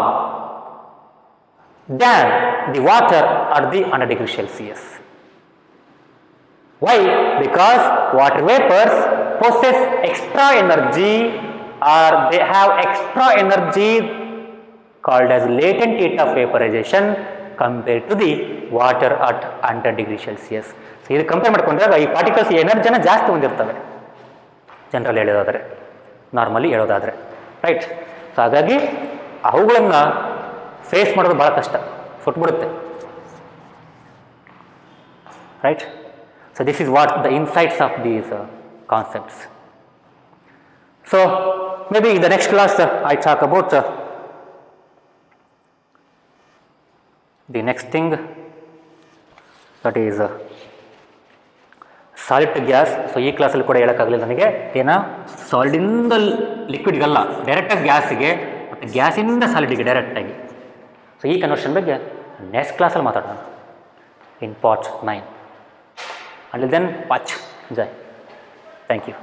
than the water at the 100 degrees Celsius. Why? Because water vapors possess extra energy, or they have extra energy called as latent heat of vaporization compared to the water at 100 degrees Celsius. So, ಇದು compare ಮಾಡ್ಕೊಂಡಾಗ ಈ particles ಎನರ್ಜಿನ ಜಾಸ್ತಿ ಹೊಂದಿರ್ತವೆ, general ಹೇಳೋದಾದರೆ, normally ಹೇಳೋದಾದರೆ, right? So ಹಾಗಾಗಿ ಅವುಗಳನ್ನು face ಮಾಡೋದು ಭಾಳ ಕಷ್ಟ, ಸುಟ್ಬಿಡುತ್ತೆ, right? So this is what the insights of these concepts. So maybe in the next class I talk about the next thing, that is solid to gas. So ಈ ಕ್ಲಾಸಲ್ಲಿ ಕೂಡ ಹೇಳೋಕ್ಕಾಗಲಿಲ್ಲ ನನಗೆ, ಸಾಲಿಡಿಂದ ಲಿಕ್ವಿಡ್ಗಲ್ಲ, ಡೈರೆಕ್ಟಾಗಿ ಗ್ಯಾಸಿಗೆ, ಮತ್ತು ಗ್ಯಾಸಿಂದ ಸಾಲಿಡಿಗೆ ಡೈರೆಕ್ಟಾಗಿ. ಸೊ ಈ ಕನ್ವರ್ಷನ್ ಬಗ್ಗೆ ನೆಕ್ಸ್ಟ್ ಕ್ಲಾಸಲ್ಲಿ ಮಾತಾಡೋಣ in part 9. Until then, watch, enjoy. Thank you.